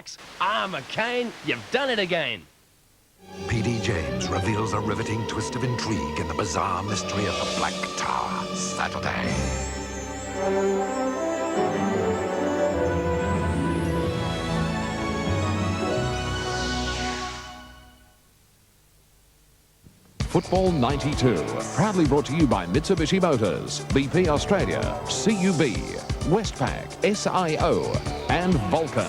Blacks. McCain, you've done it again. P.D. James reveals a riveting twist of intrigue in the bizarre mystery of the Black Tower. Saturday. Football 92, proudly brought to you by Mitsubishi Motors, BP Australia, CUB, Westpac, SIO and Vulcan.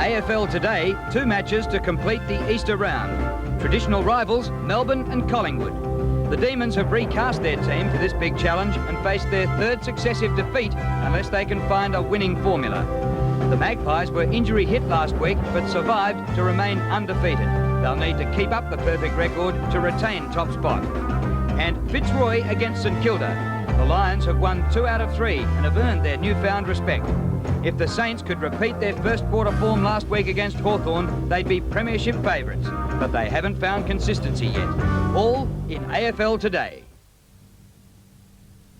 AFL Today, 2 matches to complete the Easter round. Traditional rivals, Melbourne and Collingwood. The Demons have recast their team for this big challenge and face their 3rd successive defeat unless they can find a winning formula. The Magpies were injury hit last week but survived to remain undefeated. They'll need to keep up the perfect record to retain top spot. And Fitzroy against St Kilda. The Lions have won 2 out of 3 and have earned their newfound respect. If the Saints could repeat their first quarter form last week against Hawthorn, they'd be premiership favourites. But they haven't found consistency yet. All in AFL Today.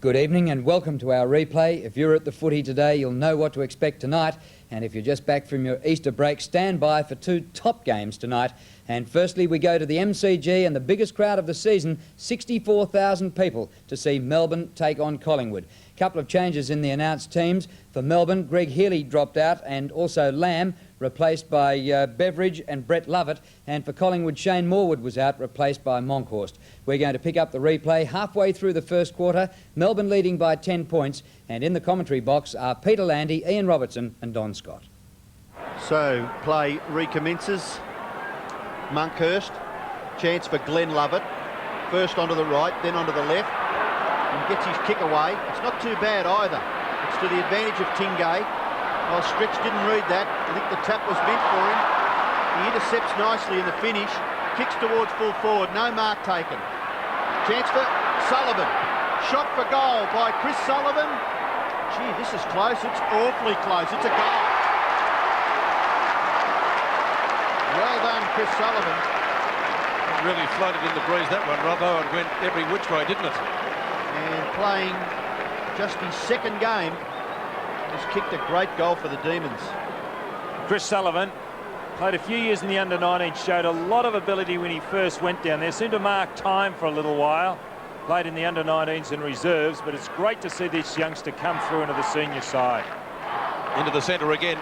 Good evening and welcome to our replay. If you're at the footy today, you'll know what to expect tonight. And if you're just back from your Easter break, stand by for 2 top games tonight. And firstly, we go to the MCG and the biggest crowd of the season, 64,000 people, to see Melbourne take on Collingwood. Couple of changes in the announced teams. For Melbourne, Greg Healy dropped out and also Lamb, replaced by Beveridge and Brett Lovett. And for Collingwood, Shane Morwood was out, replaced by Monkhorst. We're going to pick up the replay halfway through the first quarter, Melbourne leading by 10 points. And in the commentary box are Peter Landy, Ian Robertson and Don Scott. So play recommences. Monkhorst, chance for Glenn Lovett. First onto the right, then onto the left. And gets his kick away. It's not too bad either. It's to the advantage of Tingay. Well, Stretch didn't read that. I think the tap was meant for him. He intercepts nicely in the finish. Kicks towards full forward. No mark taken. Chance for Sullivan. Shot for goal by Chris Sullivan. Gee, this is close. It's awfully close. It's a goal. Well done, Chris Sullivan. It really floated in the breeze, that one, Robbo. It went every which way, didn't it? And playing just his 2nd game, has kicked a great goal for the Demons. Chris Sullivan played a few years in the under-19, showed a lot of ability when he first went down there, seemed to mark time for a little while, played in the under-19s and reserves, but it's great to see this youngster come through into the senior side. Into the centre again.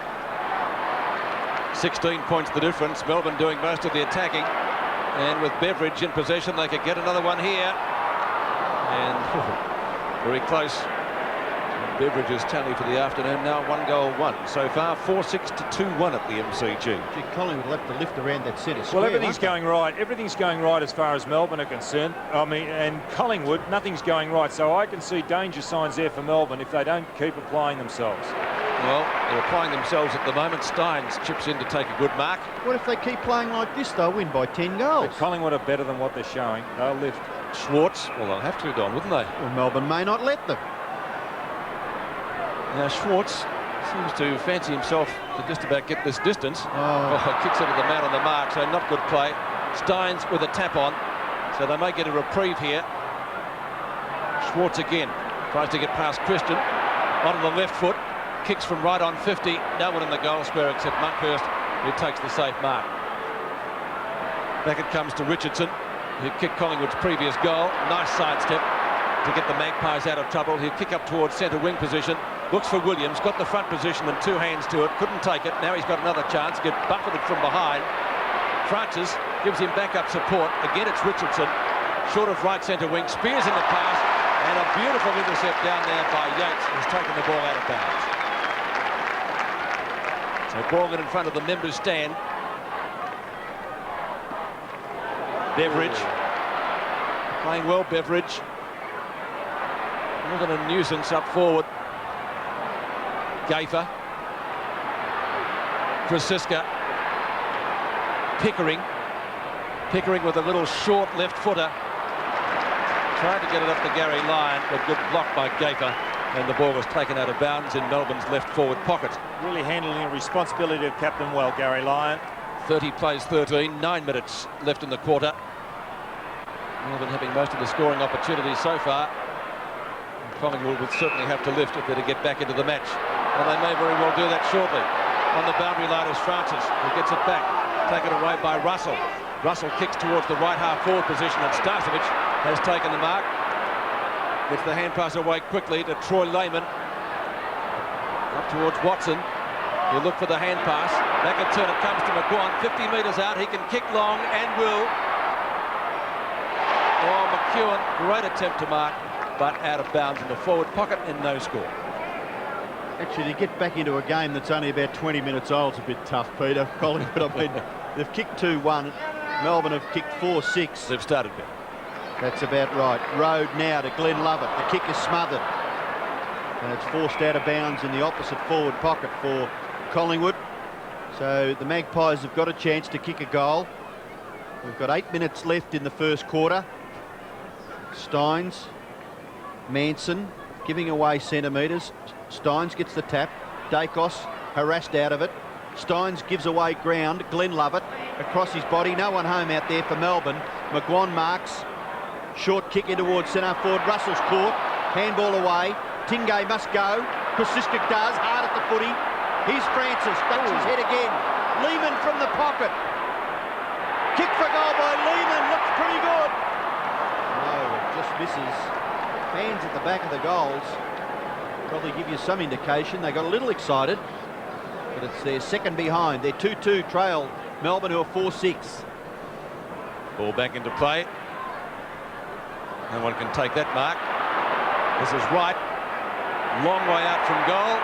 16 points the difference. Melbourne doing most of the attacking, and with Beveridge in possession they could get another one here. And very close. Beveridge's tally for the afternoon now 1-1. So far 4-6 to 2-1 at the MCG. Gee, Collingwood will have to lift around that centre square. Well, everything's going right. Everything's going right as far as Melbourne are concerned. I mean, and Collingwood, nothing's going right. So I can see danger signs there for Melbourne if they don't keep applying themselves. Well, they're applying themselves at the moment. Steins chips in to take a good mark. What if they keep playing like this? They'll win by 10 goals. But Collingwood are better than what they're showing. They'll lift. Schwartz, well, they'll have to, Don, wouldn't they? Well, Melbourne may not let them. Now Schwartz seems to fancy himself to just about get this distance. Kicks it to the man on the mark, so not good play. Steins with a tap on, so they may get a reprieve here. Schwartz again tries to get past Christian onto the left foot, kicks from right on 50. No one in the goal square except Monkhorst, who takes the safe mark. Back it comes to Richardson, who kicked Collingwood's previous goal. Nice sidestep to get the Magpies out of trouble. He'll kick up towards centre wing position. Looks for Williams, got the front position and 2 hands to it, couldn't take it. Now he's got another chance, get buffeted from behind. Francis gives him backup support. Again, it's Richardson, short of right centre wing, spears in the pass, and a beautiful intercept down there by Yates, who's taken the ball out of bounds. So ball in front of the members' stand. Beveridge, playing well, Beveridge. More than a nuisance up forward. Gafer, Krasiska, Pickering, Pickering with a little short left footer. Tried to get it up to Gary Lyon, but good block by Gaper. And the ball was taken out of bounds in Melbourne's left forward pocket. Really handling the responsibility of captain well, Gary Lyon. 30 plays 13, 9 minutes left in the quarter. Melbourne having most of the scoring opportunities so far. And Collingwood would certainly have to lift if they're to get back into the match. And they may very well do that shortly. On the boundary line is Francis, who gets it back. Taken away by Russell. Russell kicks towards the right half forward position, and Starcevic has taken the mark. Gets the hand pass away quickly to Troy Lehman. Up towards Watson. He'll look for the hand pass. Back and turn, it comes to McGuan. 50 metres out, he can kick long and will. Oh, McEwen, great attempt to mark, but out of bounds in the forward pocket and no score. Actually, to get back into a game that's only about 20 minutes old is a bit tough, Peter. Collingwood, I mean, they've kicked 2-1. Melbourne have kicked 4-6. They've started better. That's about right. Road now to Glenn Lovett. The kick is smothered. And it's forced out of bounds in the opposite forward pocket for Collingwood. So the Magpies have got a chance to kick a goal. We've got 8 minutes left in the first quarter. Steins, Manson giving away centimetres. Steins gets the tap. Dacos harassed out of it. Steins gives away ground. Glenn Lovett across his body. No one home out there for Melbourne. McGuan marks. Short kick in towards centre forward. Russell's caught. Handball away. Tingay must go. Kosciuszko does. Hard at the footy. Here's Francis. Ducks his head again. Lehman from the pocket. Kick for goal by Lehman. Looks pretty good. No, it just misses. Fans at the back of the goals probably give you some indication. They got a little excited. But it's their second behind. They're 2-2 trail Melbourne, who are 4-6. Ball back into play. No one can take that mark. This is Wright. Long way out from goal.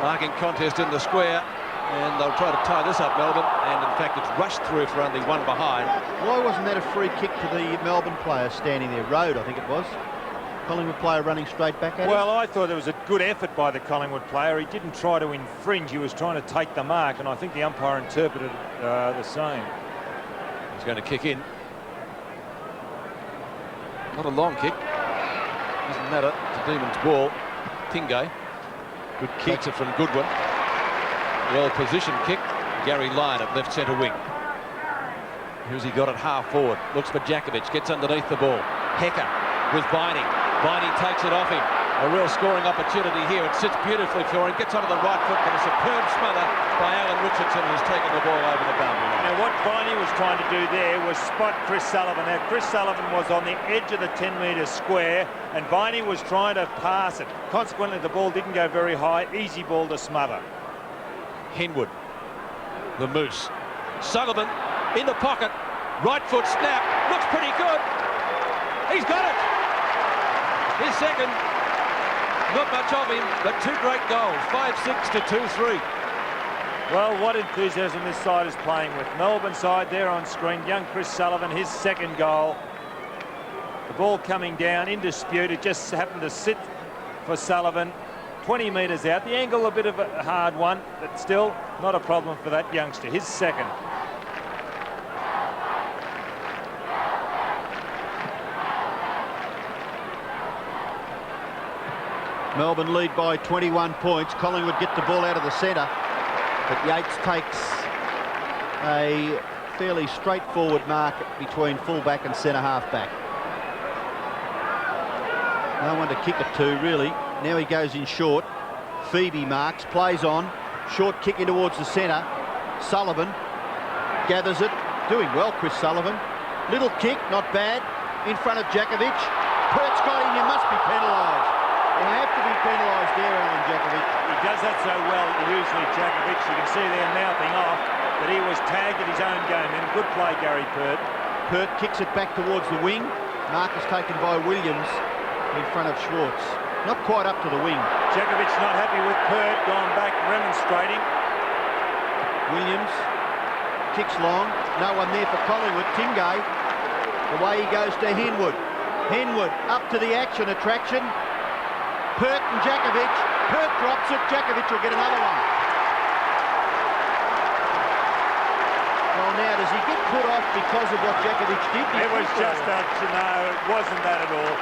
Marking contest in the square. And they'll try to tie this up, Melbourne. And in fact, it's rushed through for only one behind. Why wasn't that a free kick to the Melbourne player standing there? Road, I think it was. Collingwood player running straight back at him. Well, I thought there was a good effort by the Collingwood player. He didn't try to infringe. He was trying to take the mark, and I think the umpire interpreted the same. He's going to kick in. Not a long kick. Doesn't matter. It's a Demon's ball. Tingay. Good kick. Takes it from Goodwin. Well-positioned kick. Gary Lyon at left centre wing. Who's he got at half forward? Looks for Djakovic. Gets underneath the ball. Hecker with Viney. Viney takes it off him. A real scoring opportunity here. It sits beautifully for him. Gets onto the right foot, but a superb smother by Alan Richardson, who's taken the ball over the boundary line. Now, what Viney was trying to do there was spot Chris Sullivan. Now, Chris Sullivan was on the edge of the 10-metre square, and Viney was trying to pass it. Consequently, the ball didn't go very high. Easy ball to smother. Henwood, the Moose. Sullivan in the pocket. Right foot snap. Looks pretty good. He's got it. His second. Not much of him, but two great goals. 5-6 to 2-3. Well, what enthusiasm this side is playing with. Melbourne side there on screen. Young Chris Sullivan, his second goal. The ball coming down in dispute. It just happened to sit for Sullivan. 20 metres out. The angle a bit of a hard one, but still not a problem for that youngster. His second. Melbourne lead by 21 points. Collingwood get the ball out of the centre, but Yates takes a fairly straightforward mark between fullback and centre halfback. No one to kick it to, really. Now he goes in short. Phoebe marks, plays on. Short kick in towards the centre. Sullivan gathers it. Doing well, Chris Sullivan. Little kick, not bad. In front of Djakovic. Pert's got him. You must be penalised. You have to be penalised there, Alan Djakovic. He does that so well, usually, Djakovic. You can see there mouthing off, but he was tagged at his own game. And good play, Gary Pert. Pert kicks it back towards the wing. Mark is taken by Williams in front of Schwartz. Not quite up to the wing. Djakovic not happy with Pert, gone back remonstrating. Williams kicks long. No one there for Collingwood. Tingay. The way he goes to Henwood. Henwood up to the action attraction. Pert and Djakovic. Pert drops it. Djakovic will get another one. Well, Now, does he get put off because of what Djakovic did? It was just no, it wasn't that at all.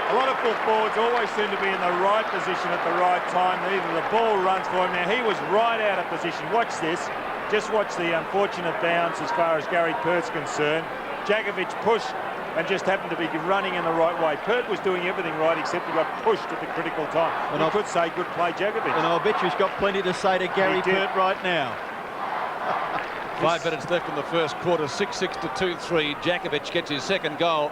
A lot of full forwards always seem to be in the right position at the right time. Either the ball runs for him. Now, he was right out of position. Watch this. Just watch the unfortunate bounce as far as Gary Pert's concerned. Djakovic pushed and just happened to be running in the right way. Pert was doing everything right except he got pushed at the critical time. And I could say good play, Djakovic. And I'll bet you he's got plenty to say to Gary Pert right now. 5 minutes left in the first quarter, 6-6 to 2-3. Djakovic gets his second goal.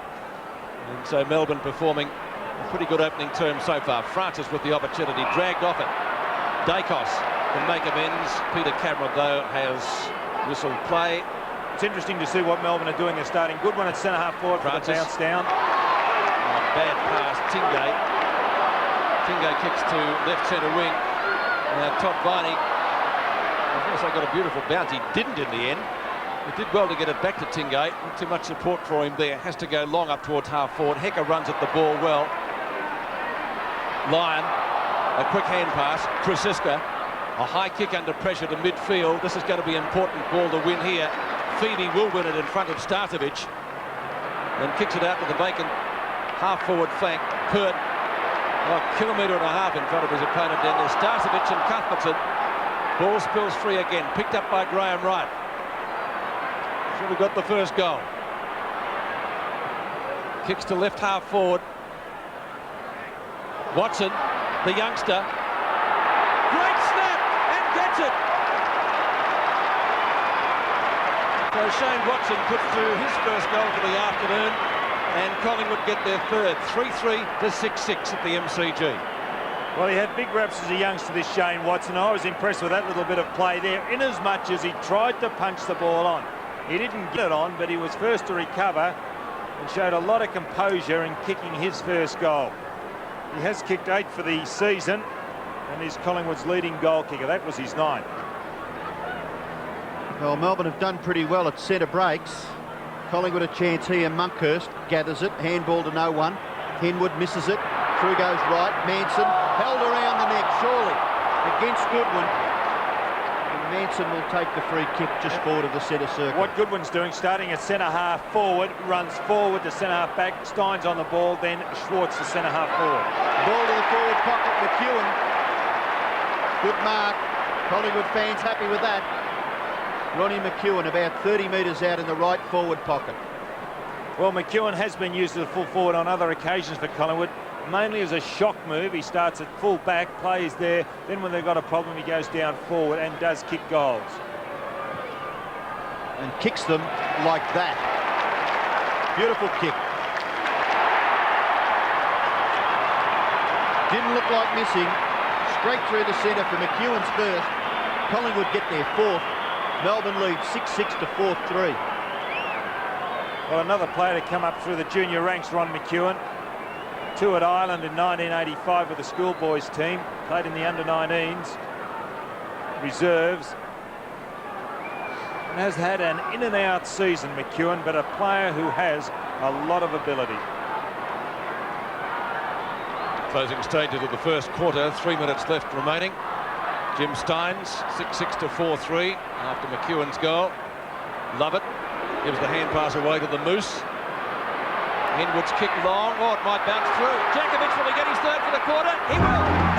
And so Melbourne performing a pretty good opening term so far. Francis with the opportunity, dragged off it. Dacos can make amends. Peter Cameron, though, has whistled play. It's interesting to see what Melbourne are doing. They're starting Goodwin at centre-half forward for the bounce down. Bad pass, Tingay. Tingay kicks to left centre wing. Now Todd Viney, I guess I got a beautiful bounce. He didn't in the end. He did well to get it back to Tingay. Not too much support for him there. Has to go long up towards half forward. Hecker runs at the ball well. Lyon, a quick hand pass. Krasiska, a high kick under pressure to midfield. This is going to be an important ball to win here. Feedy will win it in front of Starcevic. Then kicks it out to the vacant half-forward flank. Pert, a kilometre and a half in front of his opponent down there. Starcevic and Cuthbertson. Ball spills free again. Picked up by Graham Wright. Should have got the first goal. Kicks to left half-forward. Watson, the youngster. Great snap and gets it. So Shane Watson puts through his first goal for the afternoon, and Collingwood get their third, 3-3 to 6-6 at the MCG. Well, he had big raps as a youngster, this Shane Watson. I was impressed with that little bit of play there, in as much as he tried to punch the ball on. He didn't get it on, but he was first to recover and showed a lot of composure in kicking his first goal. He has kicked 8 for the season and is Collingwood's leading goal kicker. That was his 9th. Well, Melbourne have done pretty well at centre breaks. Collingwood a chance here. Monkhurst gathers it. Handball to no one. Henwood misses it. Through goes right. Manson held around the neck, surely, against Goodwin. And Manson will take the free kick just forward of the centre circle. What Goodwin's doing, starting at centre-half forward, runs forward to centre-half back. Stein's on the ball, then Schwartz to centre-half forward. Ball to the forward pocket, McEwen. Good mark. Collingwood fans happy with that. Ronnie McEwen about 30 metres out in the right forward pocket. Well, McEwen has been used as a full forward on other occasions for Collingwood, mainly as a shock move. He starts at full back, plays there, then when they've got a problem he goes down forward and does kick goals. And kicks them like that. Beautiful kick. Didn't look like missing. Straight through the centre for McEwen's first. Collingwood get their 4th. Melbourne lead 6-6 to 4-3. Well, another player to come up through the junior ranks, Ron McEwen. 2 at Ireland in 1985 with the schoolboys team. Played in the under-19s. Reserves. And has had an in-and-out season, McEwen, but a player who has a lot of ability. Closing stages of the first quarter, 3 minutes left remaining. Jim Steins, 6-6 to 4-3 after McEwen's goal. Lovett gives the hand pass away to the Moose. Henwood's kick long. Oh, it might bounce through. Djakovic, will he get his third for the quarter? He will.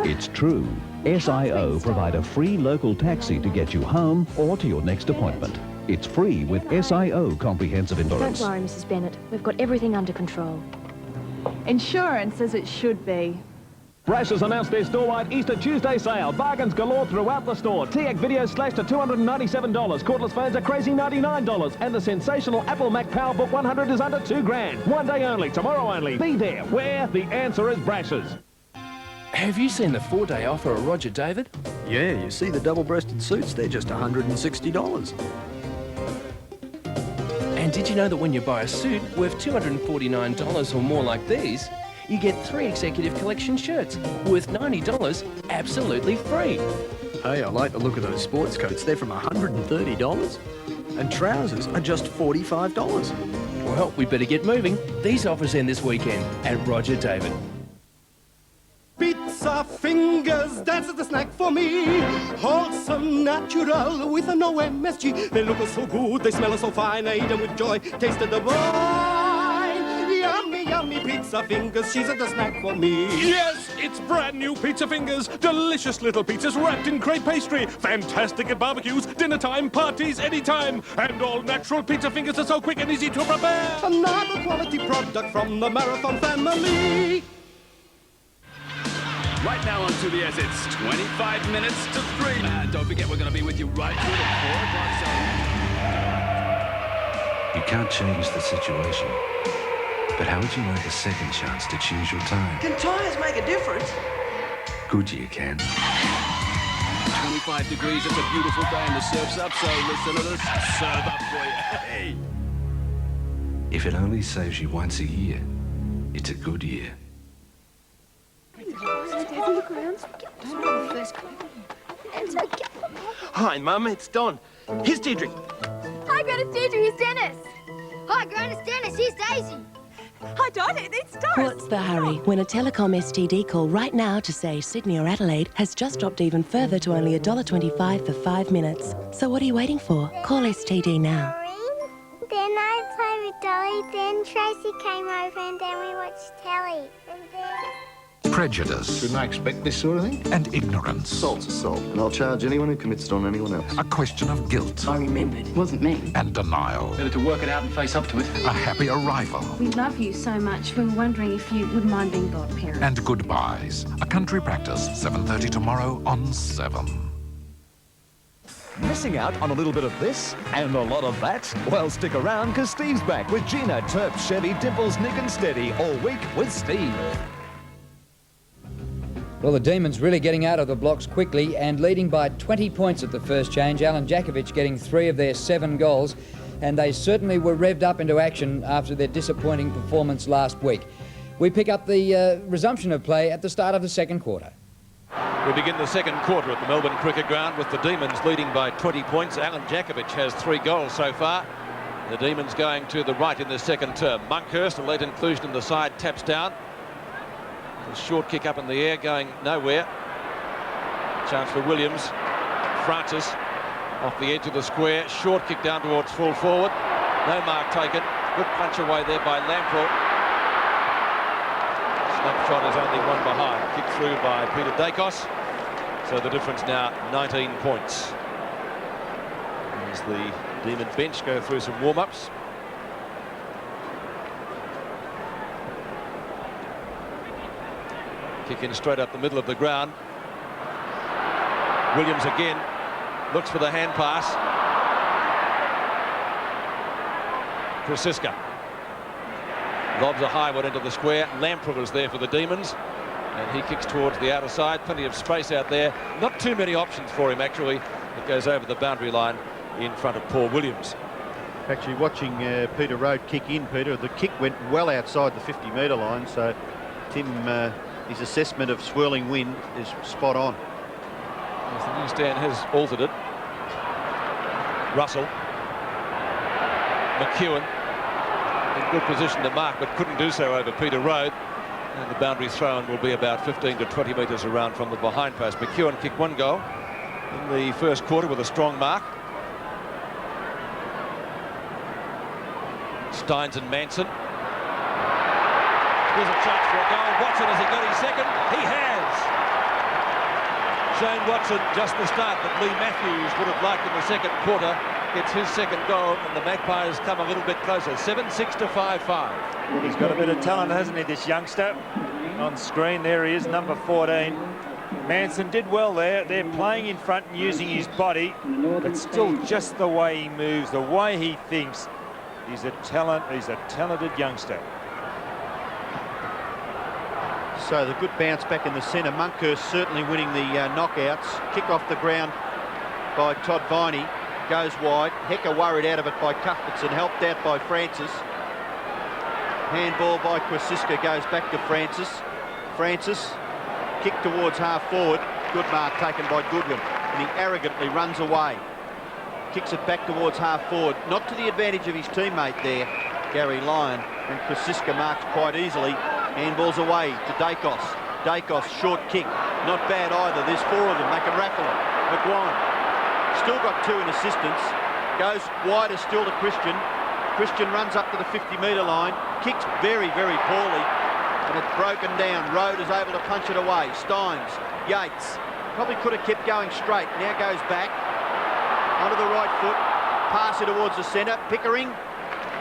It's true. SIO provide a free local taxi to get you home or to your next appointment. It's free with SIO comprehensive insurance. Don't worry, Mrs. Bennett. We've got everything under control. Insurance as it should be. Brash's announced their store-wide Easter Tuesday sale. Bargains galore throughout the store. TX videos slashed to $297. Cordless phones are crazy $99. And the sensational Apple Mac PowerBook 100 is under $2,000. One day only, tomorrow only. Be there. Where? The answer is Brash's. Have you seen the 4-day offer of Roger David? Yeah, you see the double-breasted suits, they're just $160. And did you know that when you buy a suit worth $249 or more like these, you get 3 executive collection shirts worth $90 absolutely free? Hey, I like the look of those sports coats. They're from $130. And trousers are just $45. Well, we better get moving. These offers end this weekend at Roger David. Pizza fingers, that's the snack for me. Wholesome, natural, with no MSG. They look so good, they smell so fine. I eat them with joy, tasted the wine. Yummy, yummy pizza fingers, she's the snack for me. Yes, it's brand new pizza fingers. Delicious little pizzas wrapped in crepe pastry. Fantastic at barbecues, dinner time, parties, anytime. And all natural pizza fingers are so quick and easy to prepare. Another quality product from the Marathon family. Right now on 2BS, it's 25 minutes to 3. And don't forget, we're going to be with you right through the 4 o'clock zone. You can't change the situation. But how would you like a second chance to choose your time? Can tyres make a difference? Goodyear can. 25 degrees, it's a beautiful day and the surf's up, so listen to this serve up for you. Hey! If it only saves you once a year, it's a Goodyear. Hi, Mum, it's Don. Here's Deirdre. Hi, Gran, it's Deirdre. Here's Dennis. Hi, Gran, it's Dennis. Here's Daisy. Hi, Don. It's Doris. What's the hurry when a telecom STD call right now to, say, Sydney or Adelaide has just dropped even further to only $1.25 for 5 minutes? So what are you waiting for? Call STD now. Then I played with Dolly. Then Tracy came over and then we watched telly. And then... Prejudice. Shouldn't I expect this sort of thing? And ignorance. Assault's assault, and I'll charge anyone who commits it on anyone else. A question of guilt. I remembered. It wasn't me. And denial. Better to work it out and face up to it. A happy arrival. We love you so much. We were wondering if you wouldn't mind being godparent. And goodbyes. A country practice, 7:30 tomorrow on 7. Missing out on a little bit of this and a lot of that? Well, stick around because Steve's back with Gina, Terp, Chevy, Dimples, Nick and Steady all week with Steve. Well, the Demons really getting out of the blocks quickly and leading by 20 points at the first change. Alan Jakovic getting 3 of their 7 goals. And they certainly were revved up into action after their disappointing performance last week. We pick up the resumption of play at the start of the second quarter. We begin the second quarter at the Melbourne Cricket Ground with the Demons leading by 20 points. Alan Jakovic has 3 goals so far. The Demons going to the right in the second term. Monkhurst, a late inclusion in the side, taps down. A short kick up in the air going nowhere. Chance for Williams. Francis off the edge of the square. Short kick down towards full forward. No mark taken. Good punch away there by Lamprell. Snapshot is only one behind. Kicked through by Peter Dacos. So the difference now 19 points. As the Demon bench go through some warm-ups. Kick in straight up the middle of the ground. Williams again looks for the hand pass. Krasiska lobs a high one into the square. Lamprell is there for the Demons, and he kicks towards the outer side. Plenty of space out there. Not too many options for him, actually. It goes over the boundary line in front of Paul Williams. Actually, watching Peter Road kick in, Peter, the kick went well outside the 50-metre line, so Tim, his assessment of swirling wind is spot on. Yes, the newsstand has altered it. Russell. McEwen in good position to mark, but couldn't do so over Peter Road. And the boundary thrown will be about 15 to 20 metres around from the behind post. McEwen kicked 1 goal in the first quarter with a strong mark. Steins and Manson. Here's a chance for a goal. Watson, has he got his second? He has. Shane Watson, just the start that Lee Matthews would have liked in the second quarter. gets his second goal, and the Magpies come a little bit closer. 7-6 to 5-5. He's got a bit of talent, hasn't he, this youngster? On screen, there he is, number 14. Manson did well there. They're playing in front and using his body, but still just the way he moves, the way he thinks. He's a talented youngster. So the good bounce back in the centre. Monkhurst certainly winning the knockouts. Kick off the ground by Todd Viney. Goes wide. Hecker worried out of it by Cuthbertson. Helped out by Francis. Handball by Kwasiska goes back to Francis. Francis, kick towards half forward. Good mark taken by Goodwin. And he arrogantly runs away. Kicks it back towards half forward. Not to the advantage of his teammate there, Gary Lyon. And Kwasiska marks quite easily. Handballs away to Dacos. Dacos, short kick. Not bad either. There's four of them. They can raffle it. McGuire. Still got two in assistance. Goes wider still to Christian. Christian runs up to the 50-metre line. Kicks very, very poorly. And it's broken down. Road is able to punch it away. Steins. Yates. Probably could have kept going straight. Now goes back. Onto the right foot. Pass it towards the centre. Pickering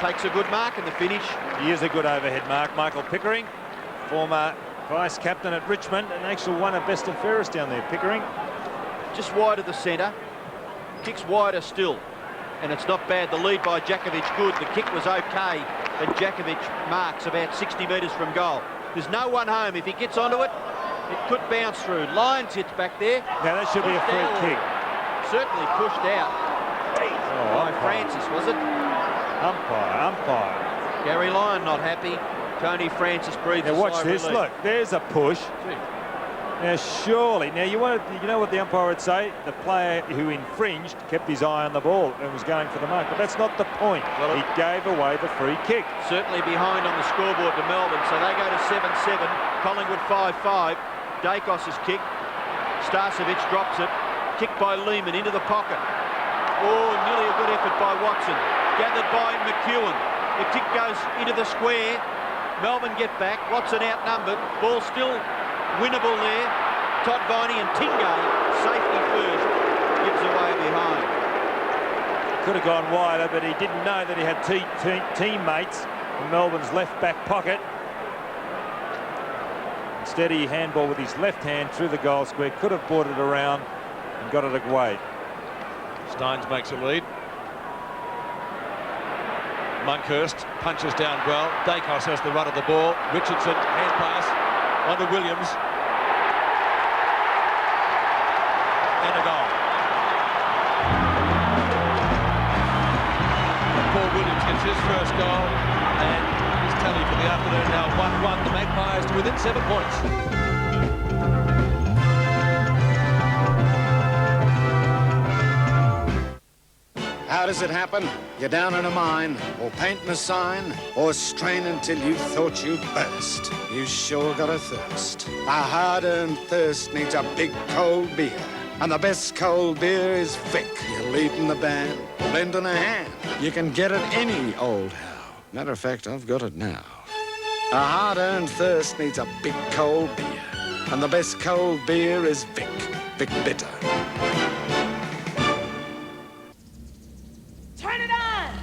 takes a good mark in the finish. He is a good overhead mark. Michael Pickering, former vice-captain at Richmond, and actually won a best and fairest down there, Pickering. Just wide of the centre. Kicks wider still. And it's not bad. The lead by Djakovic good. The kick was okay. And Djakovic marks about 60 metres from goal. There's no one home. If he gets onto it, it could bounce through. Lyons hits back there. Now that should be a free kick. Certainly pushed out by Francis, was it? Umpire. Gary Lyon not happy. Tony Francis breathes a sigh of Now watch this. relief. Look, there's a push. Now surely, now you know what the umpire would say? The player who infringed kept his eye on the ball and was going for the mark, but that's not the point. Well, he gave away the free kick. Certainly behind on the scoreboard to Melbourne, so they go to 7-7. Collingwood 5-5. Dacos' kick. Starcevic drops it. Kick by Lehman into the pocket. Oh, nearly a good effort by Watson. Gathered by McEwen. The kick goes into the square. Melbourne get back. Watson outnumbered. Ball still winnable there. Todd Viney and Tingay, safety first, gives away behind. Could have gone wider, but he didn't know that he had teammates in Melbourne's left back pocket. Instead, he handball with his left hand through the goal square. Could have brought it around and got it away. Steins makes a lead. Monkhurst punches down well. Dacos has the run of the ball. Richardson, hand pass onto Williams. And a goal. Paul Williams gets his first goal, and his tally for the afternoon now 1-1. The Magpies to within 7 points. How does it happen? You're down in a mine, or painting a sign, or straining until you thought you'd burst. You sure got a thirst. A hard-earned thirst needs a big cold beer. And the best cold beer is Vic. You're leading the band, lending a hand. You can get it any old how. Matter of fact, I've got it now. A hard-earned thirst needs a big cold beer. And the best cold beer is Vic. Vic Bitter. Turn it on!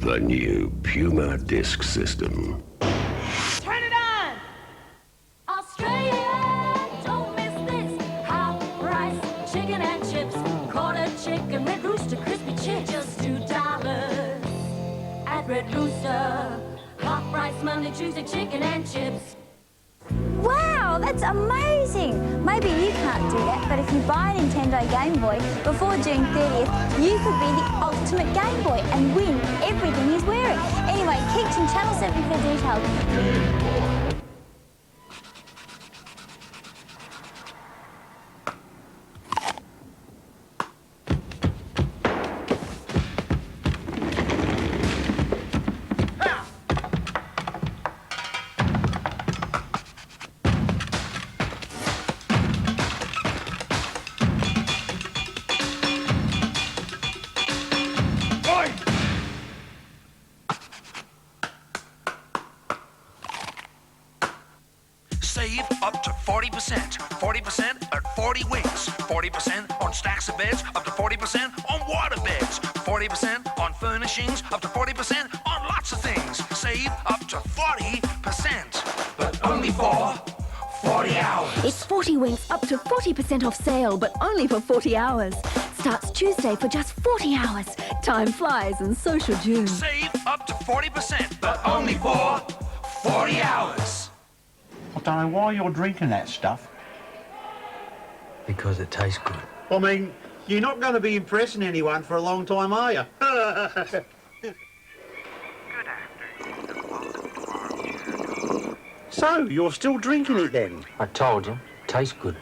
The new Puma disc system. Turn it on! Australia, don't miss this. Half price chicken and chips. Quarter chicken, Red Rooster, crispy chips. Just $2 at Red Rooster. Half price Monday, Tuesday, chicken and chips. Wow, that's amazing! Maybe you can't do that, but if you buy a Nintendo Game Boy before June 30th, you could be the ultimate Game Boy and win everything he's wearing. Anyway, keep to Channel 7 for details. Save up to 40%. 40% at 40 Winks. 40% on stacks of beds, up to 40% on water beds. 40% on furnishings, up to 40% on lots of things. Save up to 40%, but only for 40 hours. It's 40 Winks up to 40% off sale, but only for 40 hours. Starts Tuesday for just 40 hours. Time flies in social June. Save up to 40%, but only for 40 hours. I don't know why you're drinking that stuff. Because it tastes good. I mean, you're not going to be impressing anyone for a long time, are you? So, you're still drinking it then? I told you, tastes good.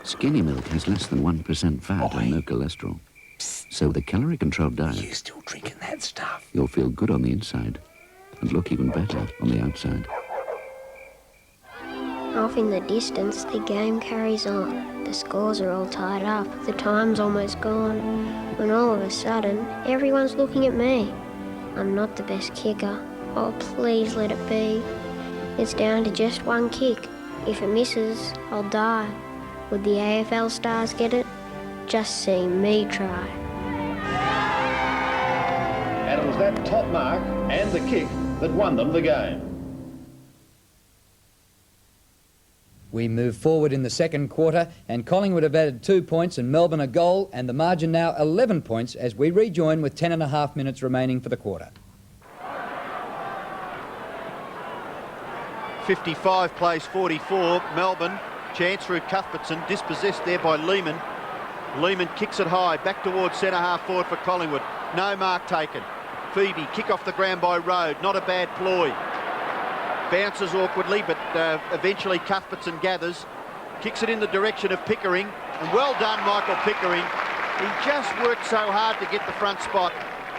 Skinny milk has less than 1% fat and no cholesterol. So with a calorie-controlled diet, You're still drinking that stuff. you'll feel good on the inside and look even better on the outside. Off in the distance, the game carries on. The scores are all tied up, the time's almost gone. When all of a sudden, everyone's looking at me. I'm not the best kicker. Oh, please let it be. It's down to just one kick. If it misses, I'll die. Would the AFL stars get it? Just see me try. And it was that top mark and the kick that won them the game. We move forward in the second quarter, and Collingwood have added 2 points and Melbourne a goal, and the margin now 11 points as we rejoin with 10.5 minutes remaining for the quarter. 55 plays 44. Melbourne, chance through Cuthbertson, dispossessed there by Lehman. Lehman kicks it high, back towards centre half forward for Collingwood. No mark taken. Phoebe, kick off the ground by Road, not a bad ploy. Bounces awkwardly, but eventually Cuthbertson gathers. Kicks it in the direction of Pickering, and well done, Michael Pickering. He just worked so hard to get the front spot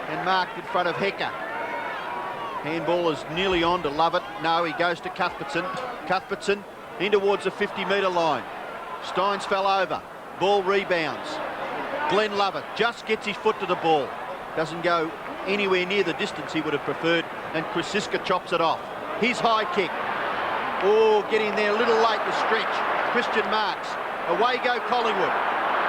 and marked in front of Hecker. Handball is nearly on to Lovett. No, he goes to Cuthbertson. Cuthbertson in towards the 50-metre line. Steins fell over. Ball rebounds. Glenn Lovett just gets his foot to the ball. Doesn't go anywhere near the distance he would have preferred, and Krasiska chops it off. His high kick. Oh, getting there a little late, the stretch. Christian Marks. Away go Collingwood.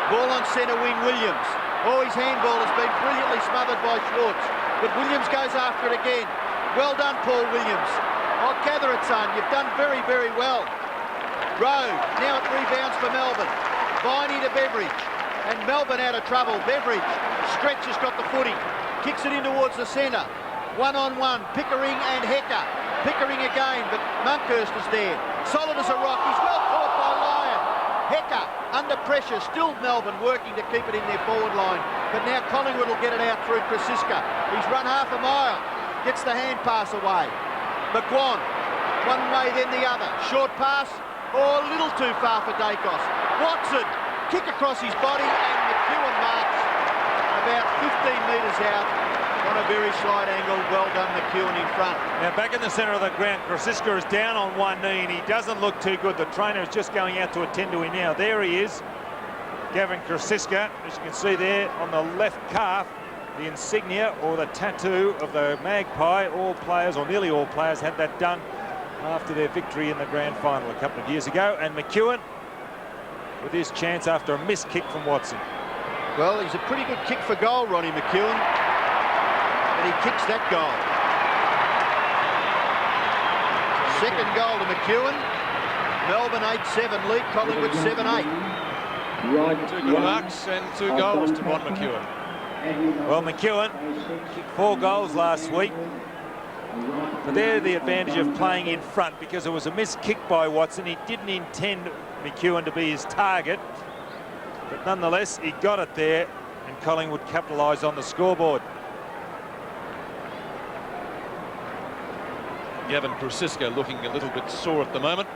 Ball on centre wing, Williams. Oh, his handball has been brilliantly smothered by Schwartz, but Williams goes after it again. Well done, Paul Williams. I'll gather it, son. You've done very, very well. Rowe, now it rebounds for Melbourne. Viney to Beveridge, and Melbourne out of trouble. Beveridge, Stretch has got the footy. Kicks it in towards the centre. One-on-one, Pickering and Hecker. Pickering again, but Monkhurst is there. Solid as a rock. He's well caught by Lyon. Hecker, under pressure. Still Melbourne working to keep it in their forward line. But now Collingwood will get it out through Krasiska. He's run half a mile. Gets the hand pass away. McGuan, one way then the other. Short pass, oh, a little too far for Dacos. Watson, kick across his body, and McEwen marks about 15 metres out on a very slight angle. Well done, McEwen in front. Now back in the centre of the ground, Krasiska is down on one knee and he doesn't look too good. The trainer is just going out to attend to him now. There he is, Gavin Krasiska, as you can see there on the left calf. The insignia or the tattoo of the Magpie. All players, or nearly all players, had that done after their victory in the grand final a couple of years ago. And McEwen with his chance after a missed kick from Watson. Well, he's a pretty good kick for goal, Ronnie McEwen, and he kicks that goal. Second goal to McEwen. Melbourne 8-7 lead, Collingwood 7-8. 2 good marks and 2 goals to Ron McEwen. Well, McEwen kicked 4 goals last week, but they're the advantage of playing in front, because it was a missed kick by Watson. He didn't intend McEwen to be his target, but nonetheless he got it there, and Collingwood capitalised on the scoreboard. Gavin Krasiska looking a little bit sore at the moment.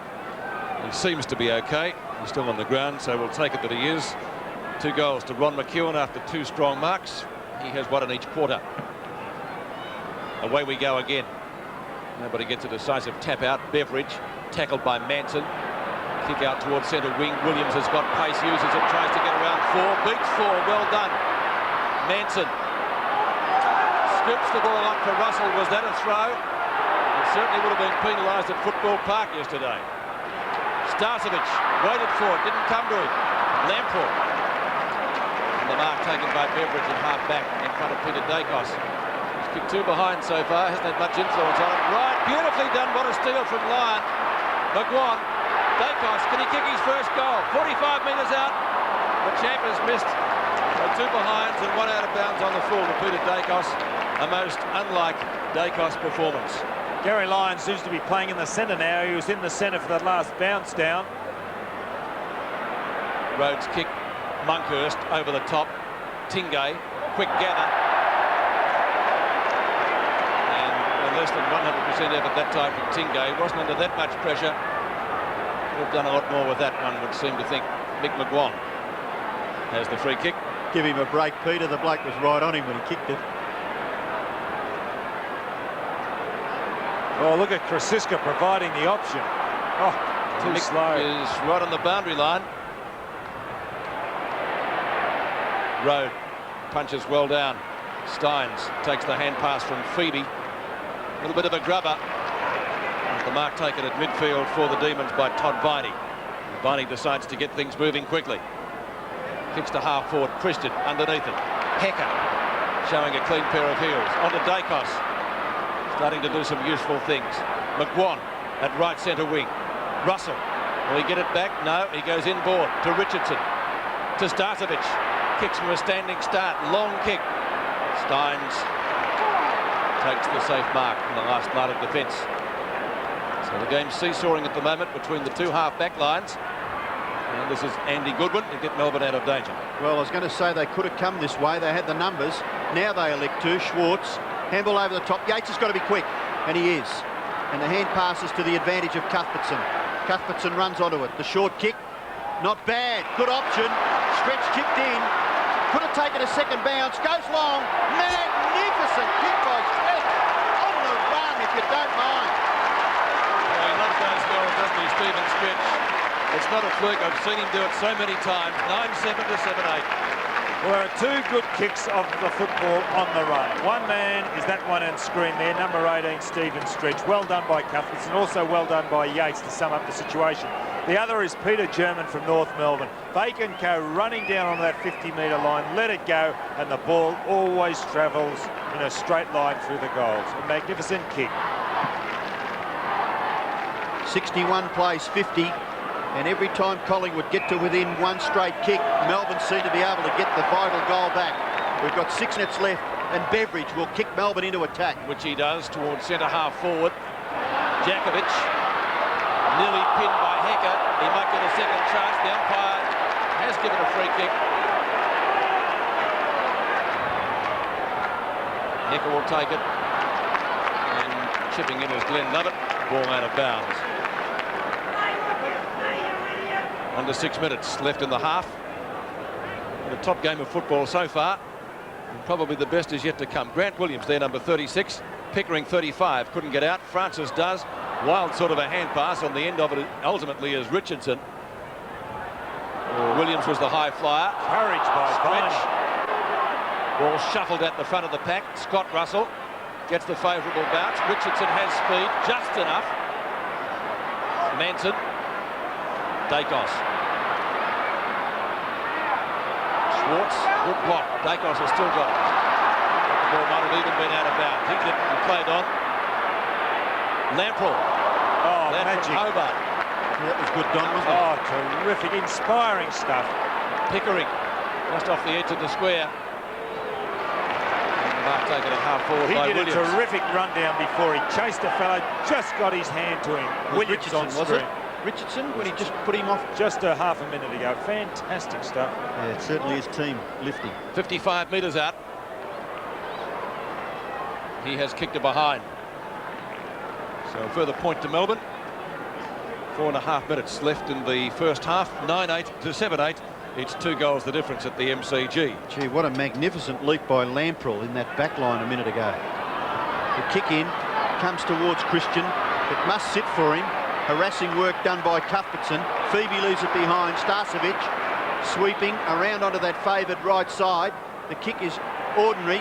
He seems to be okay. He's still on the ground, so we'll take it that he is. 2 goals to Ron McEwen after 2 strong marks. He has 1 in each quarter. Away we go again. Nobody gets a decisive tap out. Beveridge tackled by Manson. Kick out towards centre wing. Williams has got pace, uses it, tries to get around 4. Beats 4. Well done. Manson scoops the ball up for Russell. Was that a throw? It certainly would have been penalised at Football Park yesterday. Starcevic waited for it, didn't come to him. Lamprell. And the mark taken by Beveridge at half back in front of Peter Dacos. He's kicked 2 behind so far, hasn't had much influence on it. Right, beautifully done, what a steal from Lyon. McGuan, Dacos, can he kick his first goal? 45 metres out, the champ has missed 2 behinds and 1 out of bounds on the full to Peter Dacos. A most unlike Dacos performance. Gary Lyon seems to be playing in the centre now. He was in the centre for that last bounce down. Rhodes kick, Monkhurst over the top. Tingay, quick gather. And less than 100% effort that time from Tingay. Wasn't under that much pressure. Could have done a lot more with that one, would seem to think. Mick McGuan has the free kick. Give him a break, Peter. The bloke was right on him when he kicked it. Oh, look at Krasiska providing the option. Oh, too Mick slow. Is right on the boundary line. Road punches well down. Steins takes the hand pass from Phoebe. A little bit of a grubber. The mark taken at midfield for the Demons by Todd Viney. Viney decides to get things moving quickly. Kicks to half forward. Christian underneath it. Hecker showing a clean pair of heels. Onto Dacos. Starting to do some useful things. McGuan at right centre wing. Russell. Will he get it back? No, he goes inboard to Richardson. To Starcevic. Kicks from a standing start. Long kick. Steins takes the safe mark in the last line of defence. So the game's seesawing at the moment between the 2 half-back lines. And this is Andy Goodwin to get Melbourne out of danger. Well, I was going to say they could have come this way. They had the numbers. Now they elect to. Schwartz. Handball over the top. Yates has got to be quick. And he is. And the hand passes to the advantage of Cuthbertson. Cuthbertson runs onto it. The short kick. Not bad. Good option. Stretch kicked in. Could have taken a second bounce. Goes long. Magnificent kick by Stretch. On the run, if you don't mind. Oh, he loves those goals, doesn't he, Stephen Stretch? It's not a fluke. I've seen him do it so many times. 9-7 to 7-8. Well, there are 2 good kicks of the football on the run. One man is that one on screen there, number 18, Stephen Stretch. Well done by Cuthbertson, also well done by Yates to sum up the situation. The other is Peter German from North Melbourne. They can go running down on that 50-metre line, let it go, and the ball always travels in a straight line through the goals. A magnificent kick. 61 plays 50. And every time Collingwood get to within 1 straight kick, Melbourne seem to be able to get the vital goal back. We've got 6 minutes left, and Beveridge will kick Melbourne into attack. Which he does towards centre half forward. Jakovic, nearly pinned by Hecker. He might get a second chance. The umpire has given a free kick. Hecker will take it. And chipping in is Glenn Lovett. Ball out of bounds. Under 6 minutes left in the half. The top game of football so far. And probably the best is yet to come. Grant Williams there, number 36. Pickering, 35. Couldn't get out. Francis does. Wild sort of a hand pass. On the end of it ultimately is Richardson. Williams was the high flyer. Courage by Stretch. Ball shuffled at the front of the pack. Scott Russell gets the favourable bounce. Richardson has speed just enough. Manson. Dacos. Schwartz, good block. Dacos has still got it. The ball might have even been out of bounds. He didn't and played on. Lamprell. Oh, magic. Hobart. That was good, Don, wasn't it? Oh, terrific, inspiring stuff. Pickering, just off the edge of the square. And the mark taken at half forward by Williams. He did a terrific run down before he chased a fellow, just got his hand to him. Williams Richardson, on was screen. it? Richardson, when he just put him off? Just a half a minute ago. Fantastic stuff. Yeah, it certainly is team lifting. 55 metres out. He has kicked it behind. So a further point to Melbourne. 4.5 minutes left in the first half. 9-8 to 7-8. It's 2 goals the difference at the MCG. Gee, what a magnificent leap by Lamprell in that back line a minute ago. The kick in comes towards Christian. It must sit for him. Harassing work done by Cuthbertson. Phoebe leaves it behind. Starcevic sweeping around onto that favoured right side. The kick is ordinary.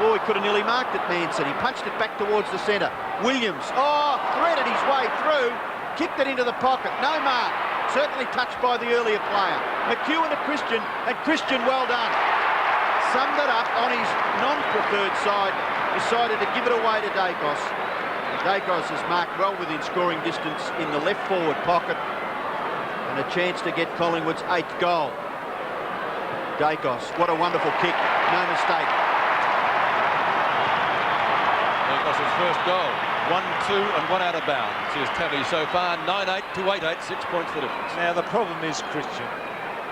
Oh, he could have nearly marked it, Manson. He punched it back towards the centre. Williams, threaded his way through. Kicked it into the pocket. No mark. certainly touched by the earlier player. McEwen to Christian, and Christian, well done. Summed it up on his non-preferred side, decided to give it away to Dacos. Dacos is marked well within scoring distance in the left forward pocket, and a chance to get Collingwood's 8th goal. Dacos, what a wonderful kick, no mistake. Dacos' first goal, 1-2 and 1 out of bounds. His tally so far, 9-8 to 8-8, 6 points the difference. Now the problem is Christian.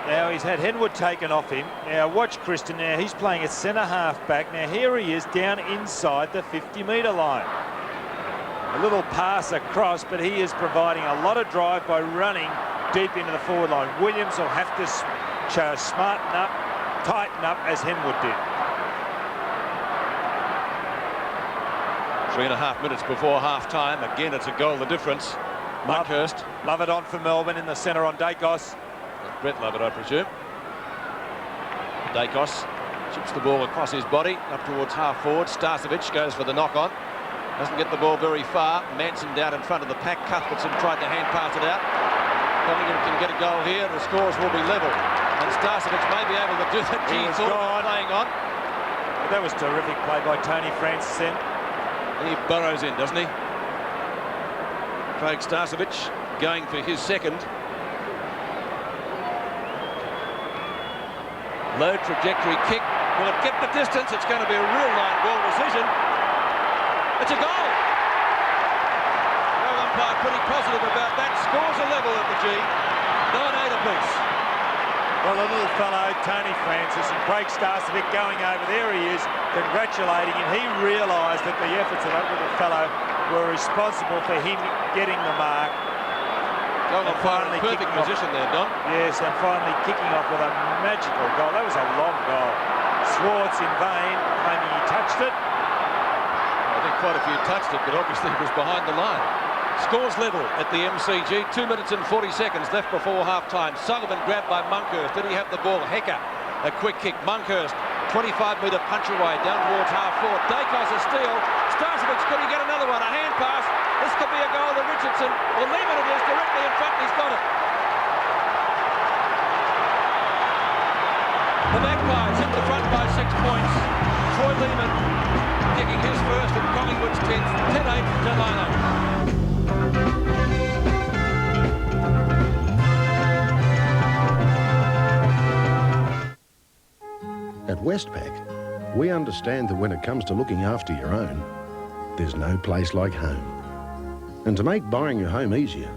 Now he's had Henwood taken off him. Now watch Christian. Now he's playing at centre half back. Now here he is down inside the 50-metre line. A little pass across, but he is providing a lot of drive by running deep into the forward line. Williams will have to smarten up, tighten up as Henwood did. 3.5 minutes before half-time. Again, it's a goal the difference. Monkhurst. Love it on for Melbourne in the centre on Dacos. Brett Lovett, I presume. Dacos chips the ball across his body, up towards half-forward. Starcevic goes for the knock-on. Doesn't get the ball very far. Manson down in front of the pack. Cuthbertson tried to hand-pass it out. Collingwood can get a goal here. The scores will be level. And Starcevic may be able to do that. He thought playing on. That was terrific play by Tony Francis then. He burrows in, doesn't he? Craig Starcevic going for his second. Low trajectory kick. Will it get the distance? It's going to be a real line ball decision. It's a goal. Well, umpire pretty positive about that. Scores a level at the G. 9-8 apiece. Well, the little fellow, Tony Francis, and Craig Starcevic going over there. He is congratulating him. He realised that the efforts of that little fellow were responsible for him getting the mark. Goal and finally perfect position there, Don. Yes, and finally kicking off with a magical goal. That was a long goal. Schwartz in vain, claiming he touched it. I think quite a few touched it, but obviously it was behind the line. Scores level at the MCG. 2 minutes and 40 seconds left before half-time. Sullivan grabbed by Monkhurst. Did he have the ball? Hecker, a quick kick. Monkhurst, 25-metre punch away down towards half-forward. Dacos a steal. Starcevic, could he get another one? A hand pass. This could be a goal to Richardson. Well, Lehman it is directly in front. He's got it. The Magpies hit the front by 6 points. Troy Lehman kicking his first and Collingwood's 10th. 10-8 to 9-8. At Westpac, we understand that when it comes to looking after your own, there's no place like home. And to make buying your home easier,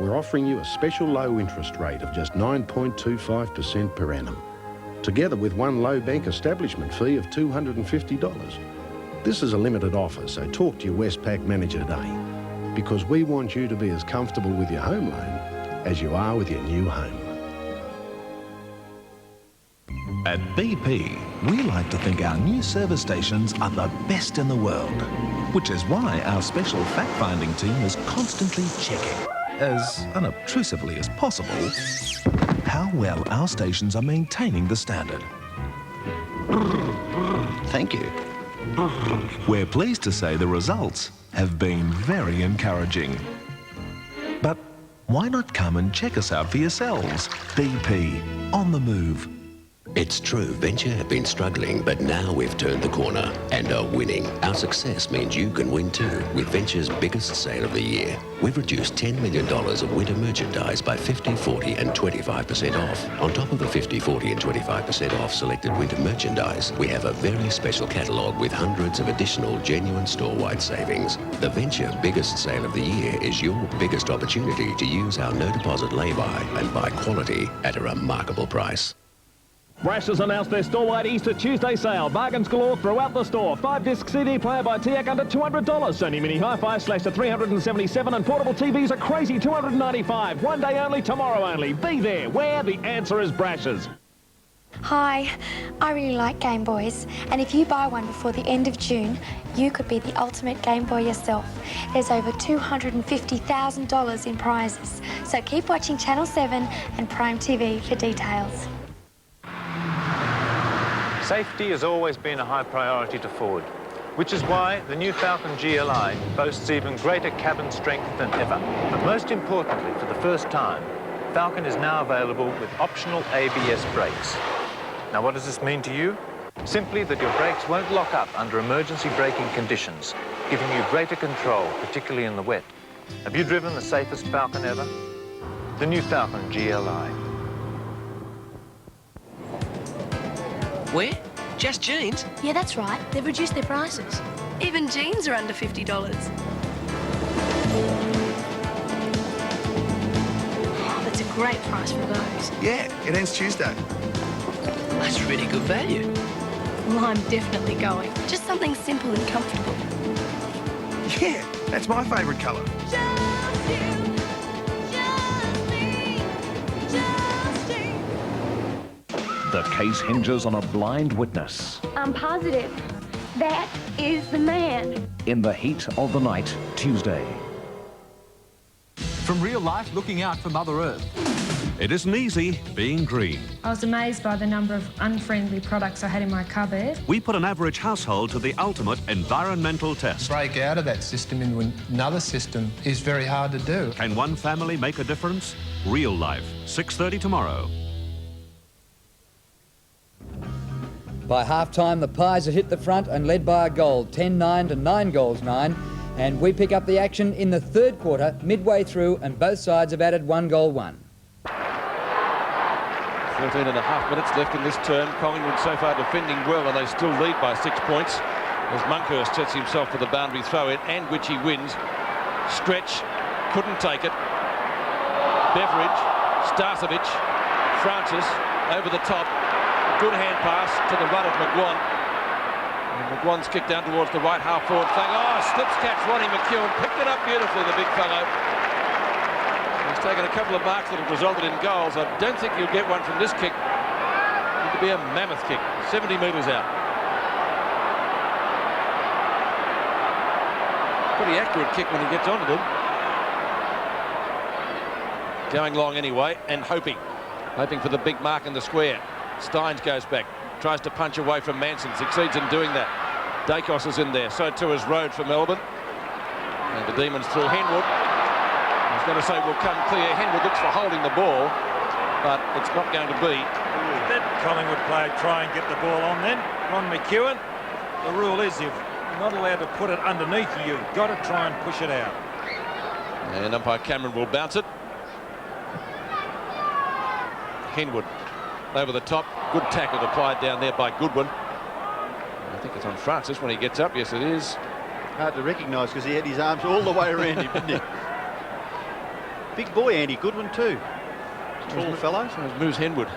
we're offering you a special low interest rate of just 9.25% per annum, together with one low bank establishment fee of $250. This is a limited offer, so talk to your Westpac manager today, because we want you to be as comfortable with your home loan as you are with your new home. At BP, we like to think our new service stations are the best in the world, which is why our special fact-finding team is constantly checking, as unobtrusively as possible, how well our stations are maintaining the standard. Thank you. We're pleased to say the results have been very encouraging. But why not come and check us out for yourselves? BP, on the move. It's true, Venture have been struggling, but now we've turned the corner and are winning. Our success means you can win too with Venture's biggest sale of the year. We've reduced $10 million of winter merchandise by 50, 40 and 25% off. On top of the 50, 40 and 25% off selected winter merchandise, we have a very special catalogue with hundreds of additional genuine store-wide savings. The Venture biggest sale of the year is your biggest opportunity to use our no-deposit lay-by and buy quality at a remarkable price. Brash's announced their store-wide Easter Tuesday sale. Bargains galore throughout the store. 5-disc CD player by TIAC under $200. Sony Mini Hi-Fi slashed to $377 and portable TVs a crazy $295. One day only, tomorrow only. Be there. Where? The answer is Brash's. Hi, I really like Game Boys, and if you buy one before the end of June, you could be the ultimate Game Boy yourself. There's over $250,000 in prizes, so keep watching Channel 7 and Prime TV for details. Safety has always been a high priority to Ford, which is why the new Falcon GLI boasts even greater cabin strength than ever. But most importantly, for the first time, Falcon is now available with optional ABS brakes. Now, what does this mean to you? Simply that your brakes won't lock up under emergency braking conditions, giving you greater control, particularly in the wet. Have you driven the safest Falcon ever? The new Falcon GLI. Where? Just jeans? Yeah, that's right. They've reduced their prices. Even jeans are under $50. Oh, that's a great price for those. Yeah, it ends Tuesday. That's really good value. Well, I'm definitely going. Just something simple and comfortable. Yeah, that's my favourite colour. The case hinges on a blind witness. I'm positive. That is the man. In the heat of the night, Tuesday. From real life, looking out for Mother Earth. It isn't easy being green. I was amazed by the number of unfriendly products I had in my cupboard. We put an average household to the ultimate environmental test. Break out of that system into another system is very hard to do. Can one family make a difference? Real life, 6:30 tomorrow. By half-time, the Pies had hit the front and led by a goal, 10-9 to 9-9. And we pick up the action in the third quarter, midway through, and both sides have added 1 goal. 13 and a half minutes left in this term. Collingwood so far defending well, and they still lead by 6 points as Monkhurst sets himself for the boundary throw-in, and which he wins. Stretch, couldn't take it. Beveridge, Starcevic, Francis over the top. Good hand pass to the run of McGuan. And McGuan's kicked down towards the right half-forward thing. Oh, slips catch Ronnie McEwen. Picked it up beautifully, the big fellow. He's taken a couple of marks that have resulted in goals. I don't think you'll get one from this kick. It could be a mammoth kick, 70 metres out. Pretty accurate kick when he gets onto them. Going long anyway, and hoping for the big mark in the square. Steins goes back, tries to punch away from Manson, succeeds in doing that. Dacos is in there, so too is Rode for Melbourne. And the Demons through Henwood. I was going to say will come clear. Henwood looks for holding the ball, but it's not going to be. That Collingwood player try and get the ball on then. Ron McEwen. The rule is you're not allowed to put it underneath you. You've got to try and push it out. And umpire Cameron will bounce it. Henwood over the top. Good tackle applied down there by Goodwin. I think it's on Francis when he gets up. Yes, it is. Hard to recognise because he had his arms all the way around him, didn't he? Big boy, Andy Goodwin too. Tall fellow. So moves Henwood.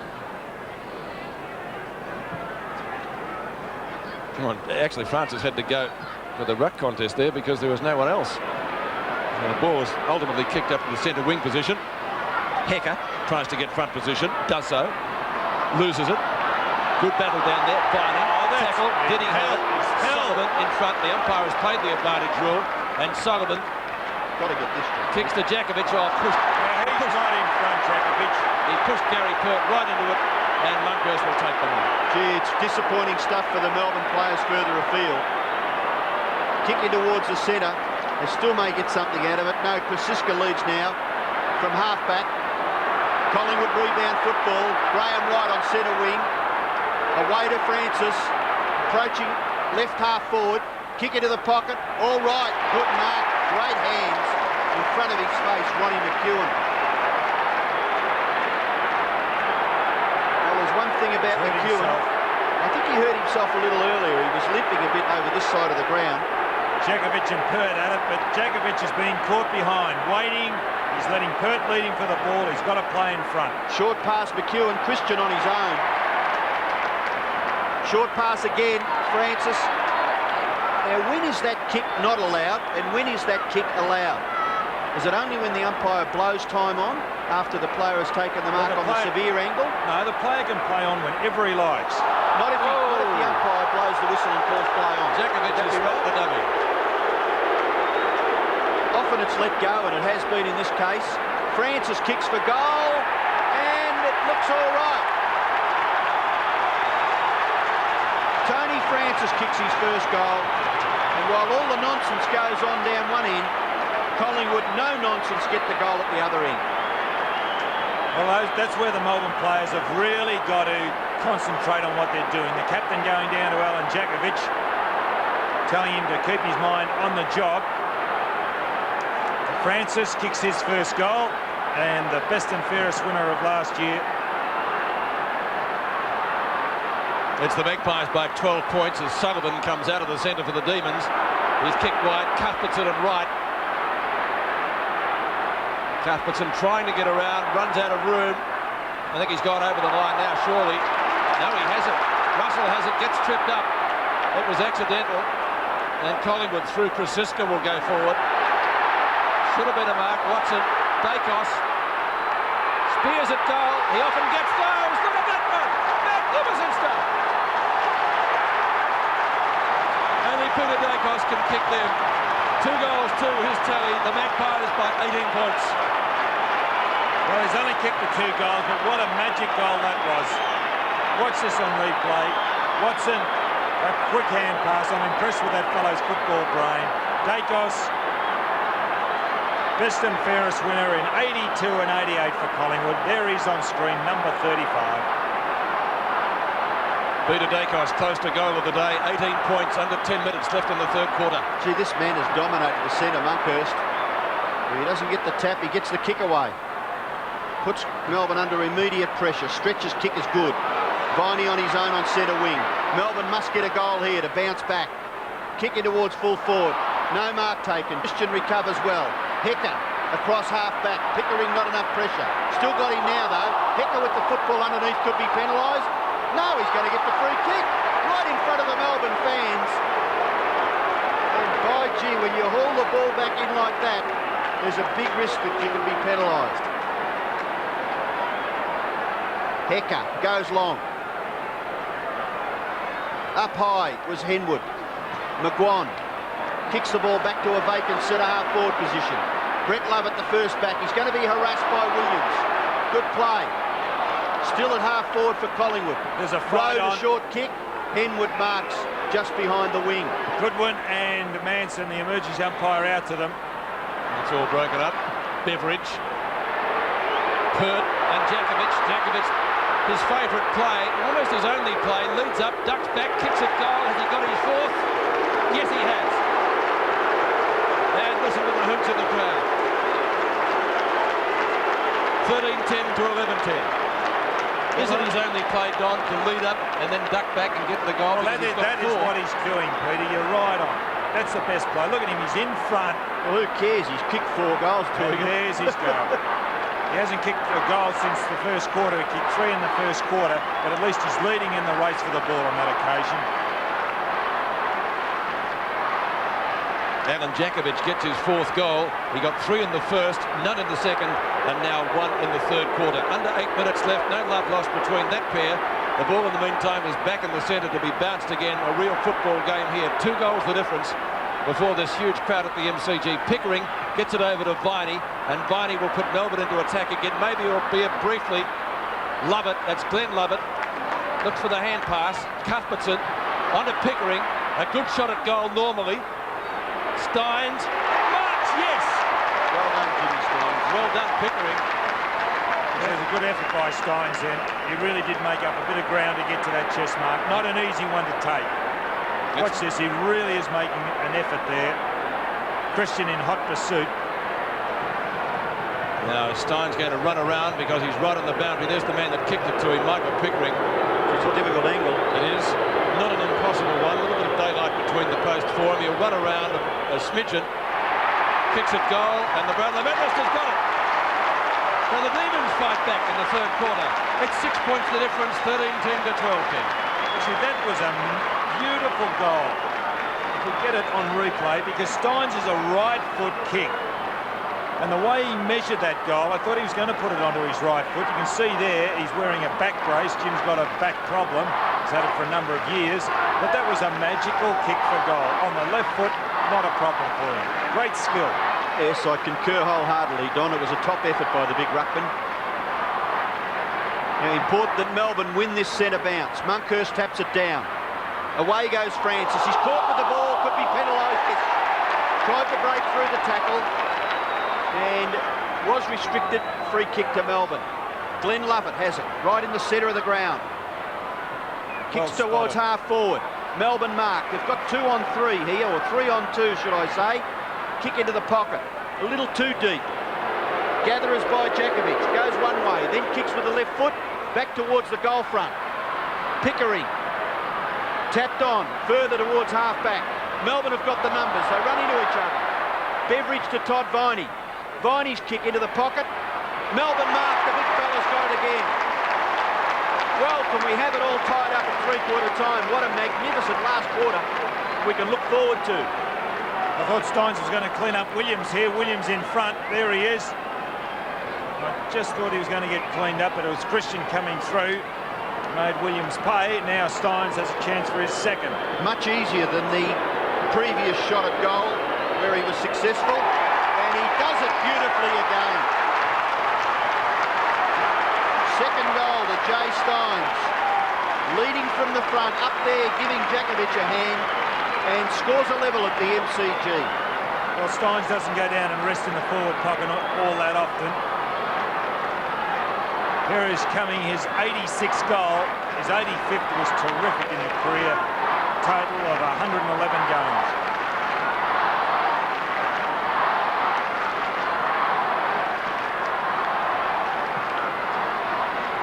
Come on, actually Francis had to go for the ruck contest there because there was no one else. And the ball was ultimately kicked up to the centre wing position. Hecker tries to get front position, does so, loses it. Good battle down there, Vining. Tackle, did he have it? Sullivan in front. The umpire has played the advantage rule, and Sullivan got to get this kicks to Djakovic off. He's right in front, Djakovic. He pushed Gary Pert right into it, and Monkhurst will take the win. Gee, it's disappointing stuff for the Melbourne players further afield. Kicking towards the centre. They still may get something out of it. No, Krasiska leads now from half-back. Collingwood rebound football. Graham Wright on centre wing. Away to Francis. Approaching left half forward. Kick into the pocket. All right. Good mark. Great hands. In front of his face, Ronnie McEwen. Well, there's one thing about McEwen. I think he hurt himself a little earlier. He was limping a bit over this side of the ground. Djakovic and Pert at it, but Djakovic has been caught behind, waiting. He's letting Pert lead him for the ball. He's got to play in front. Short pass, McEwen. Christian on his own. Short pass again, Francis. Now, when is that kick not allowed, and when is that kick allowed? Is it only when the umpire blows time on, after the player has taken the mark on the severe angle? No, the player can play on whenever he likes. Not if the umpire blows the whistle and calls play on. Djakovic has got the dummy. Often it's let go, and it has been in this case. Francis kicks for goal, and it looks all right. Tony Francis kicks his first goal, and while all the nonsense goes on down one end, Collingwood, no nonsense, get the goal at the other end. Well, that's where the Melbourne players have really got to concentrate on what they're doing. The captain going down to Alan Jakovic, telling him to keep his mind on the job. Francis kicks his first goal, and the best and fairest winner of last year. It's the Magpies by 12 points as Sullivan comes out of the centre for the Demons. He's kicked wide, Cuthbertson and right. Cuthbertson trying to get around, runs out of room. I think he's gone over the line now, surely. No, he hasn't. Russell has it, gets tripped up. It was accidental. And Collingwood through Krasiska will go forward. Should have been a mark. Watson, Dacos. Spears at goal. He often gets those. Look at that one. Magnificent stuff. Only Peter Dacos can kick them. 2 goals to his tally. The Magpies by 18 points. Well, he's only kicked the 2 goals, but what a magic goal that was. Watch this on replay. Watson, a quick hand pass. I'm impressed with that fellow's football brain. Dacos, best and fairest winner in 82 and 88 for Collingwood. There he's on screen, number 35. Peter Dacos close to goal of the day. 18 points, under 10 minutes left in the third quarter. Gee, this man has dominated the centre, Monkhurst. If he doesn't get the tap, he gets the kick away. Puts Melbourne under immediate pressure. Stretch's kick is good. Viney on his own on centre wing. Melbourne must get a goal here to bounce back. Kicking towards full forward. No mark taken. Christian recovers well. Hecker across half-back. Pickering not enough pressure. Still got him now, though. Hecker with the football underneath could be penalised. No, he's going to get the free kick. Right in front of the Melbourne fans. And by gee, when you haul the ball back in like that, there's a big risk that you can be penalised. Hecker goes long. Up high was Henwood. McGuan kicks the ball back to a vacant centre-half forward position. Brett Love at the first back. He's going to be harassed by Williams. Good play. Still at half forward for Collingwood. There's a fight on. A short kick. Henwood marks just behind the wing. Goodwin and Manson, the emergency umpire, out to them. It's all broken up. Beveridge. Pert and Jakovic. Jakovic, his favourite play, almost his only play, leads up, ducks back, kicks a goal. Has he got his fourth? Yes, he has. And listen to the hoots of the crowd. 13-10 to 11-10. Isn't his only play, Don, to lead up and then duck back and get the goal? Well, that is what he's doing, Peter. You're right on. That's the best play. Look at him. He's in front. Well, who cares? He's kicked 4 goals to him. There's his goal. He hasn't kicked a goal since the first quarter. He kicked 3 in the first quarter, but at least he's leading in the race for the ball on that occasion. Alan Jakovic gets his 4th goal. He got 3 in the first, none in the second, and now 1 in the third quarter. Under 8 minutes left, no love lost between that pair. The ball in the meantime is back in the centre to be bounced again. A real football game here. 2 goals the difference before this huge crowd at the MCG. Pickering gets it over to Viney, and Viney will put Melbourne into attack again. Maybe albeit briefly. Lovett, that's Glenn Lovett. Looks for the hand pass. Cuthbertson onto Pickering. A good shot at goal normally. Steins, marks, yes! Well done, Jimmy Steins. Well done, Pickering. There's a good effort by Steins then. He really did make up a bit of ground to get to that chest mark. Not an easy one to take. Watch this, he really is making an effort there. Christian in hot pursuit. Now Stein's going to run around because he's right on the boundary. There's the man that kicked it to him, Michael Pickering. It's a difficult angle. It is. Not an impossible one. A little bit of daylight between the post for him. He'll run around a smidgen. Kicks it goal, and the Bradley Medalist has got it. So the Demons fight back in the third quarter. It's 6 points the difference, 13-10 to 12-10. Actually, that was a beautiful goal. If we get it on replay, because Steins is a right foot kick. And the way he measured that goal, I thought he was going to put it onto his right foot. You can see there, he's wearing a back brace. Jim's got a back problem. He's had it for a number of years. But that was a magical kick for goal. On the left foot, not a problem for him. Great skill. Yes, I concur wholeheartedly, Don. It was a top effort by the big ruckman. Now, important that Melbourne win this centre bounce. Monkhurst taps it down. Away goes Francis. He's caught with the ball, could be penalised. Tried to break through the tackle and was restricted. Free kick to Melbourne. Glenn Lovett has it, right in the centre of the ground. Kicks towards half forward. Melbourne mark. They've got 2 on 3 here, or 3 on 2, should I say. Kick into the pocket. A little too deep. Gatherers by Jakovic. Goes one way, then kicks with the left foot. Back towards the goal front. Pickering. Tapped on. Further towards half-back. Melbourne have got the numbers. They run into each other. Beveridge to Todd Viney. Viney's kick into the pocket. Melbourne mark. The big fella's got it again. Well, can we have it all tied up at three-quarter time? What a magnificent last quarter we can look forward to. I thought Stynes was going to clean up Williams here. Williams in front. There he is. I just thought he was going to get cleaned up, but it was Christian coming through. Made Williams pay. Now Stynes has a chance for his second. Much easier than the previous shot at goal where he was successful. And he does it beautifully again. Second goal to Jay Stynes, leading from the front, up there, giving Jakovic a hand, and scores a level at the MCG. Well, Stynes doesn't go down and rest in the forward pocket all that often. Here is coming his 86th goal. His 85th was terrific in a career total of 111 games.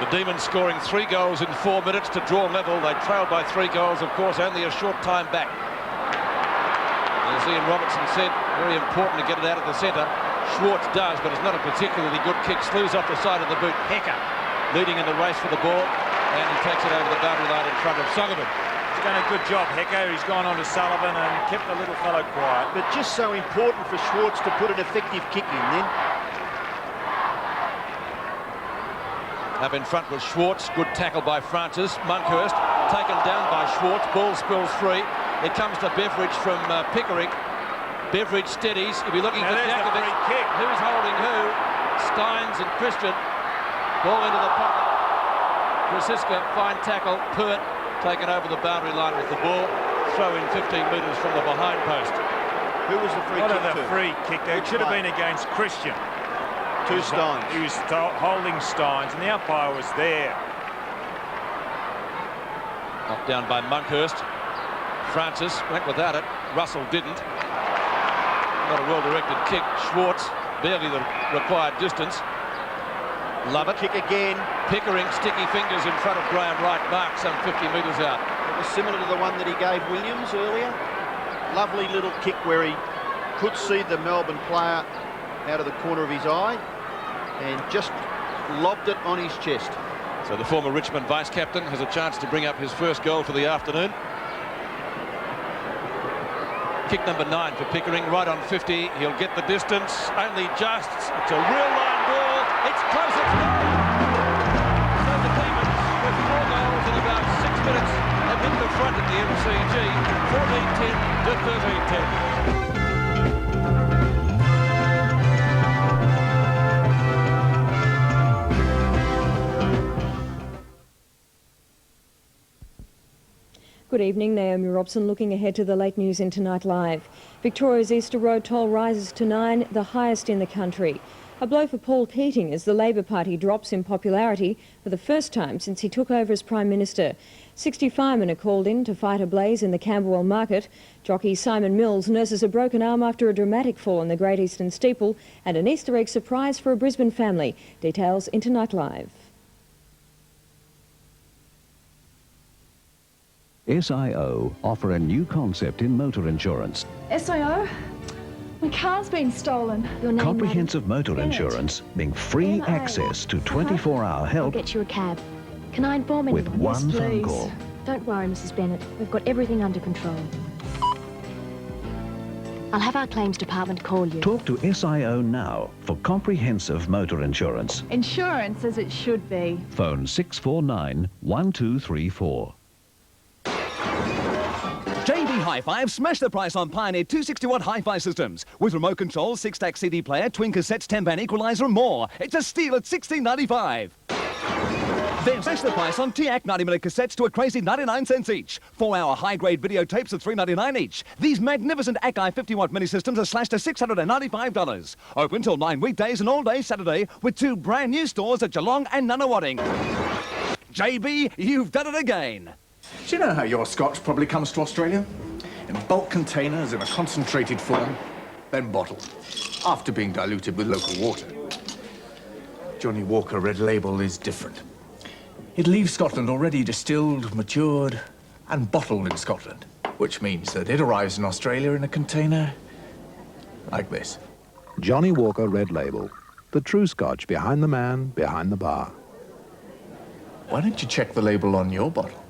The Demons scoring 3 goals in 4 minutes to draw level. They trailed by 3 goals, of course, only a short time back. As Ian Robertson said, very important to get it out of the centre. Schwartz does, but it's not a particularly good kick. Slews off the side of the boot. Hecker leading in the race for the ball, and he takes it over the boundary line in front of Sullivan. He's done a good job, Hecker. He's gone on to Sullivan and kept the little fellow quiet. But just so important for Schwartz to put an effective kick in then. Up in front was Schwartz. Good tackle by Francis. Monkhurst taken down by Schwartz. Ball spills free. It comes to Beveridge from Pickering. Beveridge steadies. He'll be looking for Jakovic. Who's holding who? Stynes and Christian. Ball into the pocket. Krasiska, fine tackle. Pert taken over the boundary line with the ball. Throw in 15 metres from the behind post. Who was the free kick to? The free kick. It should have been against Christian. To Stynes. He was holding Stynes, and the umpire was there. Knocked down by Monkhurst. Francis went without it. Russell didn't. Not a well-directed kick. Schwartz barely the required distance. Lovett. Kick again. Pickering, sticky fingers in front of Graham Wright. Mark some 50 metres out. It was similar to the one that he gave Williams earlier. Lovely little kick where he could see the Melbourne player out of the corner of his eye and just lobbed it on his chest. So the former Richmond vice-captain has a chance to bring up his first goal for the afternoon. Kick number 9 for Pickering, right on 50. He'll get the distance, only just. It's a real line ball. It's close, it's gone. So the Demons, with 4 goals in about 6 minutes, have hit the front at the MCG, 14-10 to 13-10. Good evening, Naomi Robson looking ahead to the late news in Tonight Live. Victoria's Easter Road toll rises to 9, the highest in the country. A blow for Paul Keating as the Labor Party drops in popularity for the first time since he took over as Prime Minister. 60 firemen are called in to fight a blaze in the Camberwell market. Jockey Simon Mills nurses a broken arm after a dramatic fall in the Great Eastern Steeple, and an Easter egg surprise for a Brisbane family. Details in Tonight Live. SIO offer a new concept in motor insurance. SIO? My car's been stolen. Your name, Comprehensive motor insurance, being free access to 24-hour help. I'll get you a cab. Can I inform anyone? With one phone call. Don't worry, Mrs. Bennett. We've got everything under control. I'll have our claims department call you. Talk to SIO now for comprehensive motor insurance. Insurance as it should be. Phone 649 1234. JB Hi-Fi have smashed the price on Pioneer 260-watt Hi-Fi systems. With remote control, 6-stack CD player, twin cassettes, 10-band equaliser and more. It's a steal at $16.95. They've slashed the price on TAC 90mm cassettes to a crazy 99 cents each. 4-hour high-grade videotapes at $3.99 each. These magnificent Akai 50-watt mini-systems are slashed to $695. Open till 9 weekdays and all day Saturday with 2 brand new stores at Geelong and Nunawading. JB, you've done it again. Do you know how your scotch probably comes to Australia? In bulk containers in a concentrated form, then bottled, after being diluted with local water. Johnny Walker Red Label is different. It leaves Scotland already distilled, matured, and bottled in Scotland, which means that it arrives in Australia in a container like this. Johnny Walker Red Label, the true scotch behind the man, behind the bar. Why don't you check the label on your bottle?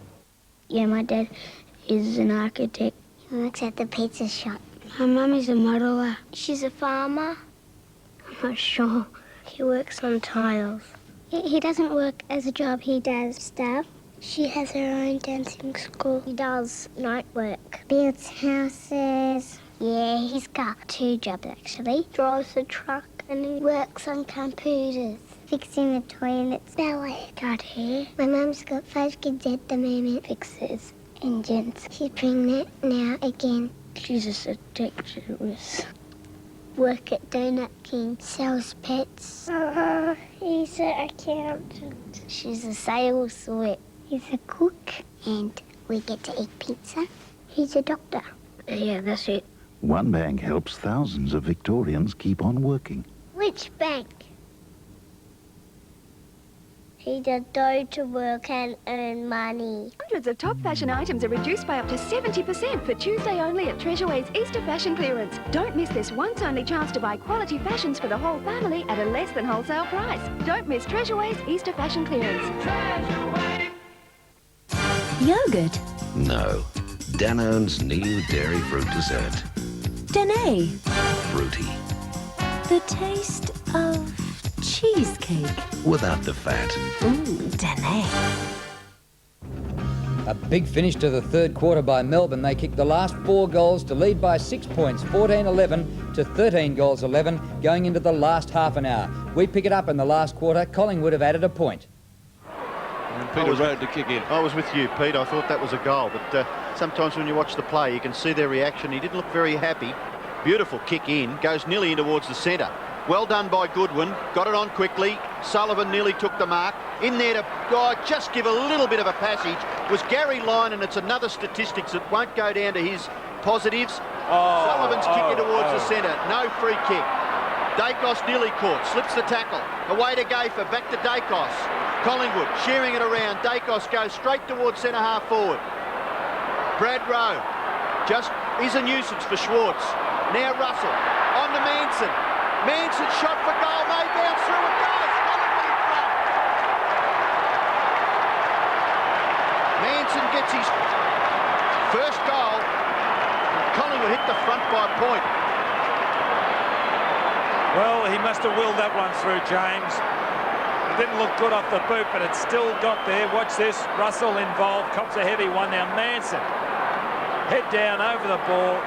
Yeah, my dad is an architect. He works at the pizza shop. My mum is a modeler. She's a farmer. I'm not sure. He works on tiles. He doesn't work as a job, he does stuff. She has her own dancing school. He does night work. Builds houses. Yeah, he's got 2 jobs actually. Drives a truck and he works on computers. Fixing the toilets. Ballet. Got hair. My mum's got 5 kids at the moment. Fixes engines. She's pregnant now again. She's a seductress. Work at Donut King. Sells pets. He's an accountant. She's a sales whip. He's a cook. And we get to eat pizza. He's a doctor. Yeah, that's it. One bank helps thousands of Victorians keep on working. Which bank? He does go to work and earn money. Hundreds of top fashion items are reduced by up to 70% for Tuesday only at Treasureways Easter Fashion Clearance. Don't miss this once-only chance to buy quality fashions for the whole family at a less than wholesale price. Don't miss Treasureways Easter Fashion Clearance. Yogurt. No. Danone's new dairy fruit dessert. Danae. Fruity. The taste of cheesecake. Without the fat. Ooh, Danae. A big finish to the third quarter by Melbourne. They kicked the last 4 goals to lead by 6 points, 14-11 to 13 goals 11, going into the last half an hour. We pick it up in the last quarter. Collingwood have added a point. And Peter Road to kick in. I was with you, Pete. I thought that was a goal, but sometimes when you watch the play, you can see their reaction. He didn't look very happy. Beautiful kick in, goes nearly in towards the centre. Well done by Goodwin, got it on quickly. Sullivan nearly took the mark. In there to just give a little bit of a passage was Gary Lyon, and it's another statistics that won't go down to his positives. Sullivan's kicking towards the centre, no free kick. Dacos nearly caught, slips the tackle. Away to Gayfer, back to Dacos. Collingwood sharing it around. Dacos goes straight towards centre half forward. Brad Rowe just is a nuisance for Schwartz. Now Russell on to Manson. Manson shot for goal, may bounce through, it goes. Collingwood in front. Manson gets his first goal. Collingwood hit the front by a point. Well, he must have willed that one through, James. It didn't look good off the boot, but it still got there. Watch this. Russell involved, cops a heavy one. Now Manson, head down over the ball,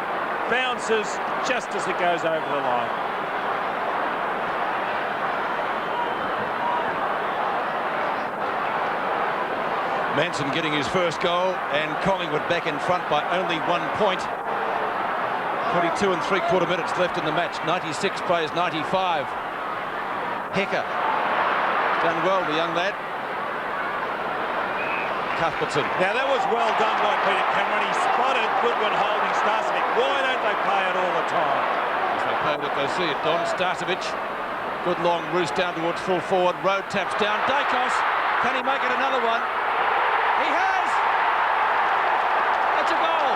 bounces just as it goes over the line. Manson getting his first goal, and Collingwood back in front by only 1 point. 22 3/4 minutes left in the match. 96 plays 95. Hecker. Done well, the young lad. Cuthbertson. Now that was well done by Peter Cameron. He spotted Goodwin holding Starcevic. Why don't they play it all the time? If they play it, they see it. Don Starcevic. Good long roost down towards full forward. Road taps down. Dacos. Can he make it another one? He has! That's a goal!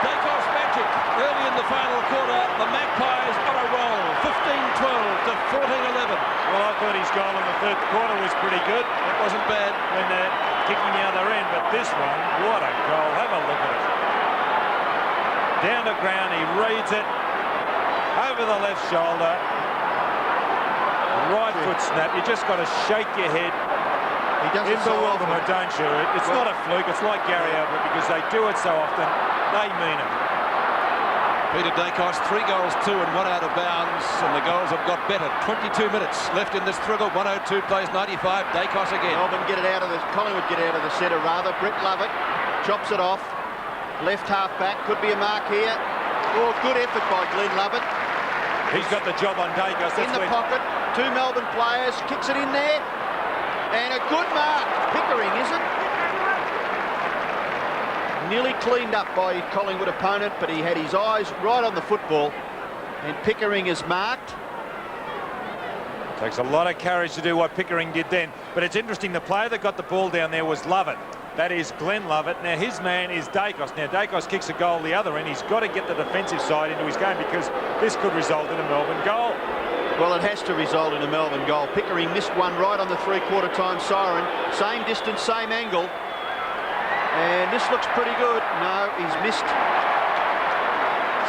Dacos magic early in the final quarter. The Magpies on a roll. 15-12 to 14-11. Well, I thought his goal in the third quarter was pretty good. It wasn't bad when they're kicking the other end, but this one, what a goal. Have a look at it. Down to ground, he reads it. Over the left shoulder. Right foot snap. You just got to shake your head. He does in it so bewilderment, don't you? It's not a fluke. It's like Gary Ablett because they do it so often. They mean it. Peter Dacos, 3 goals, 2 and 1 out of bounds, and the goals have got better. 22 minutes left in this struggle. 102 plays 95. Dacos again. Melbourne get it out of the Collingwood get out of the centre rather. Brett Lovett chops it off. Left half back, could be a mark here. Oh, good effort by Glenn Lovett. He's got the job on Dacos. In the pocket, 2 Melbourne players, kicks it in there, and a good mark. Pickering, is it? Nearly cleaned up by his Collingwood opponent, but he had his eyes right on the football, and Pickering is marked. Takes a lot of courage to do what Pickering did then, but it's interesting, the player that got the ball down there was Lovett. That is Glenn Lovett. Now his man is Dacos. Now Dacos kicks a goal the other end. He's got to get the defensive side into his game because this could result in a Melbourne goal. Well, it has to result in a Melbourne goal. Pickering missed one right on the three-quarter time siren. Same distance, same angle. And this looks pretty good. No, he's missed.